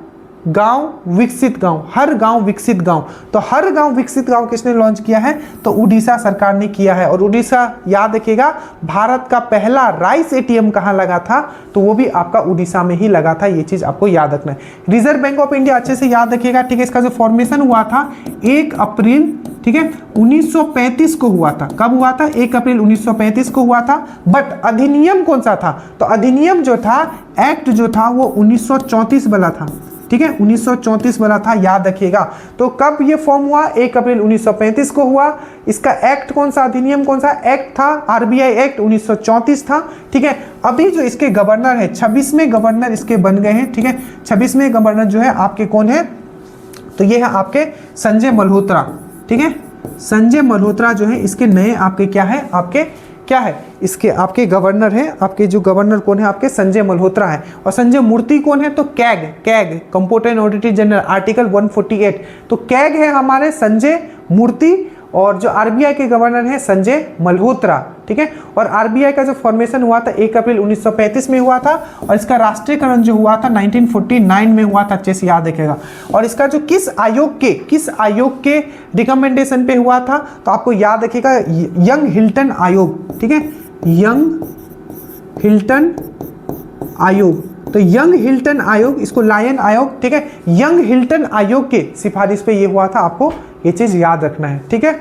गांव विकसित गांव, हर गांव विकसित गांव। तो हर गांव विकसित गांव किसने लॉन्च किया है, तो उड़ीसा सरकार ने किया है। और उड़ीसा याद रखिएगा, भारत का पहला राइस एटीएम कहां लगा था, तो वो भी आपका उड़ीसा में ही लगा था, ये चीज आपको याद रखना है। रिजर्व बैंक ऑफ इंडिया अच्छे से याद रखिएगा, ठीक है, इसका जो फॉर्मेशन हुआ था 1 अप्रैल, ठीक है, 1935 को हुआ था। कब हुआ था, 1 अप्रैल 1935 को हुआ था। बट अधिनियम कौन सा था, तो अधिनियम जो था, एक्ट जो था वो 1934 वाला था, ठीक है, 1934 वाला था, याद रखिएगा। तो कब ये फॉर्म हुआ, 1 अप्रैल 1935 को हुआ। इसका एक्ट कौन सा, अधिनियम कौन सा एक्ट था, आरबीआई एक्ट 1934 था, ठीक है। अभी जो इसके गवर्नर है, 26वें गवर्नर इसके बन गए हैं, ठीक है, 26वें गवर्नर जो है आपके कौन है, तो ये है आपके संजय मल्होत्रा, ठीक है, संजय मल्होत्रा जो है इसके नए आपके क्या है, आपके क्या है, इसके आपके गवर्नर है, आपके जो गवर्नर कौन है, आपके संजय मल्होत्रा है। और संजय मूर्ति कौन है, तो CAG computer auditor general, article 148, तो कैग है हमारे संजय मूर्ति, और जो आरबीआई के गवर्नर है संजय मल्होत्रा, ठीक है। और आरबीआई का जो फॉर्मेशन हुआ था 1 अप्रैल 1935 में हुआ था, और इसका राष्ट्रीयकरण जो हुआ था 1949 में हुआ था, अच्छे से याद रखिएगा। और इसका जो किस आयोग के रिकमेंडेशन पे हुआ था, तो आपको याद रखिएगा यंग हिल्टन आयोग, ठीक है, यंग हिल्टन आयोग। तो यंग हिल्टन आयोग, इसको लायन आयोग, ठीक है, यंग हिल्टन आयोग के सिफारिश पे ये हुआ था, आपको ये चीज याद रखना है, ठीक है।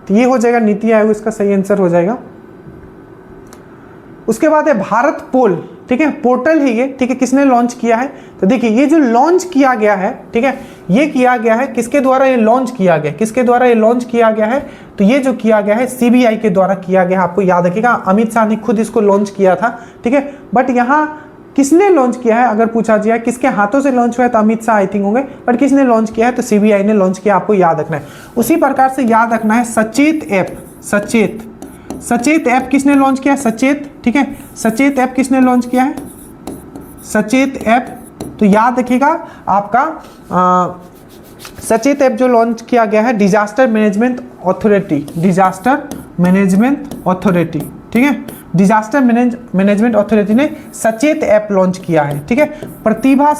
तो ये हो जाएगा नीति आयोग, इसका सही आंसर हो जाएगा। उसके बाद है भारत पोल, ठीक है, पोर्टल है ये, ठीक है, किसने लॉन्च किया है, तो देखिए ये जो लॉन्च किया गया है, ठीक है, ये किया गया है किसके द्वारा, ये लॉन्च किया गया, किसके द्वारा ये लॉन्च किया गया है, तो ये जो किया गया है सीबीआई के द्वारा किया गया है, आपको याद रखिएगा। अमित शाह ने खुद इसको लॉन्च किया था, ठीक है। बट यहाँ किसने लॉन्च किया है, अगर पूछा जाए किसके हाथों से लॉन्च हुआ है, तो अमित शाह आई थिंक होंगे, बट किसने लॉन्च किया है, तो सीबीआई ने लॉन्च किया, आपको याद रखना है। उसी प्रकार से याद रखना है सचेत ऐप, सचेत ऐप किसने लॉन्च किया है, सचेत, ठीक है, सचेत ऐप किसने लॉन्च किया है, सचेत ऐप, तो याद रखिएगा आपका सचेत ऐप जो लॉन्च किया गया है डिजास्टर मैनेजमेंट अथॉरिटी, ठीक है, डिजास्टर मैनेजमेंट अथॉरिटी ने सचेत ऐप लॉन्च किया है, ठीक है। प्रतिभा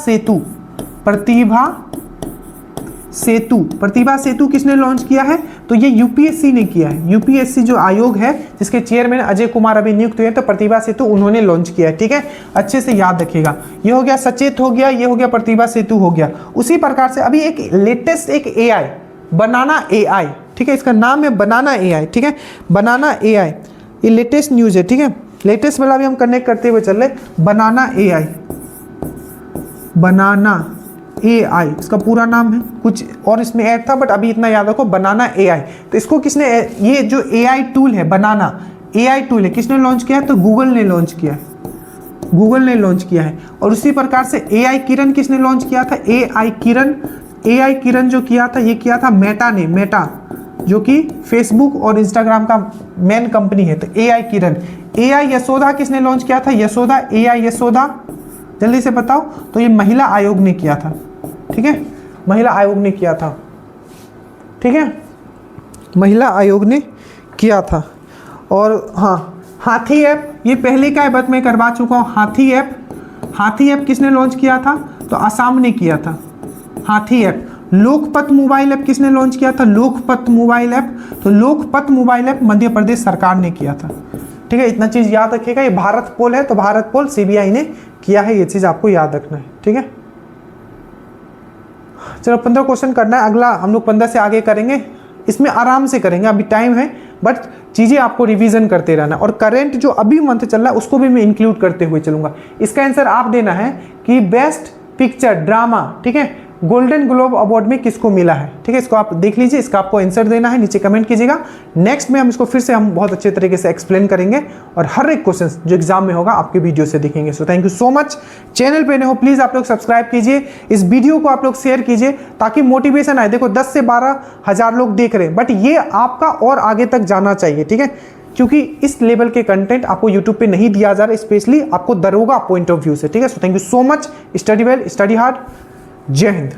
सेतु किसने लॉन्च किया है, तो ये यूपीएससी ने किया है, यूपीएससी जो आयोग है जिसके चेयरमैन अजय कुमार अभी नियुक्त हुए हैं, तो प्रतिभा सेतु उन्होंने लॉन्च किया है, ठीक है, अच्छे से याद रखिएगा। ये हो गया सचेत हो गया, ये हो गया प्रतिभा सेतु हो गया। उसी प्रकार से अभी एक लेटेस्ट एक एआई, बनाना एआई, ठीक है, इसका नाम है बनाना एआई, ठीक है, बनाना एआई, ये लेटेस्ट न्यूज है, ठीक है, लेटेस्ट वाला भी हम कनेक्ट करते हुए चल रहे, बनाना एआई, इसका पूरा नाम है, कुछ और इसमें ऐड था बट अभी इतना याद रखो, बनाना एआई। तो इसको किसने, ये जो एआई टूल है, बनाना एआई टूल है, किसने लॉन्च किया है, तो गूगल ने लॉन्च किया है, और उसी प्रकार से एआई किरण किसने लॉन्च किया था, एआई किरण जो किया था, ये किया था मेटा जो कि फेसबुक और इंस्टाग्राम का मेन कंपनी है, तो एआई किरण। एआई यशोदा किसने लॉन्च किया था, एआई यशोदा, जल्दी से बताओ, तो ये महिला आयोग ने किया था, ठीक है, महिला आयोग ने किया था, ठीक है, महिला आयोग ने किया था। और हाँ, हाथी ऐप, ये पहले का ऐप मैं करवा चुका हूँ, हाथी ऐप किसने लॉन्च किया था, तो असम ने किया था, हाथी ऐप। लोकपत मोबाइल ऐप किसने लॉन्च किया था, लोकपत मोबाइल ऐप मध्य प्रदेश सरकार ने किया था, ठीक है, इतना चीज याद रखिएगा। ये भारत पोल है, तो भारत पोल सीबीआई ने किया है, ये चीज आपको याद रखना है, ठीक है। चलो 15 क्वेश्चन करना है, अगला हम लोग 15 से आगे करेंगे, इसमें आराम से करेंगे, अभी टाइम है, बट चीजें आपको रिवीजन करते रहना। और करंट जो अभी मंथ चल रहा है उसको भी मैं इंक्लूड करते हुए चलूंगा। इसका आंसर आप देना है कि बेस्ट पिक्चर ड्रामा, ठीक है, गोल्डन ग्लोब अवार्ड में किसको मिला है, ठीक है, इसको आप देख लीजिए, इसका आपको आंसर देना है, नीचे कमेंट कीजिएगा। नेक्स्ट में हम इसको फिर से हम बहुत अच्छे तरीके से एक्सप्लेन करेंगे, और हर एक क्वेश्चन जो एग्जाम में होगा आपके वीडियो से दिखेंगे। So thank you so much. Channel पे नए हो प्लीज आप लोग सब्सक्राइब कीजिए, इस वीडियो को आप लोग शेयर कीजिए ताकि मोटिवेशन आए। देखो 10 से 12 हज़ार लोग देख रहे हैं, बट ये आपका और आगे तक जाना चाहिए, ठीक है, क्योंकि इस लेवल के कंटेंट आपको यूट्यूब पे नहीं दिया जा रहा, स्पेशली आपको दरोगा पॉइंट ऑफ व्यू से। ठीक है, so thank you so much, study well, study hard, जय हिंद।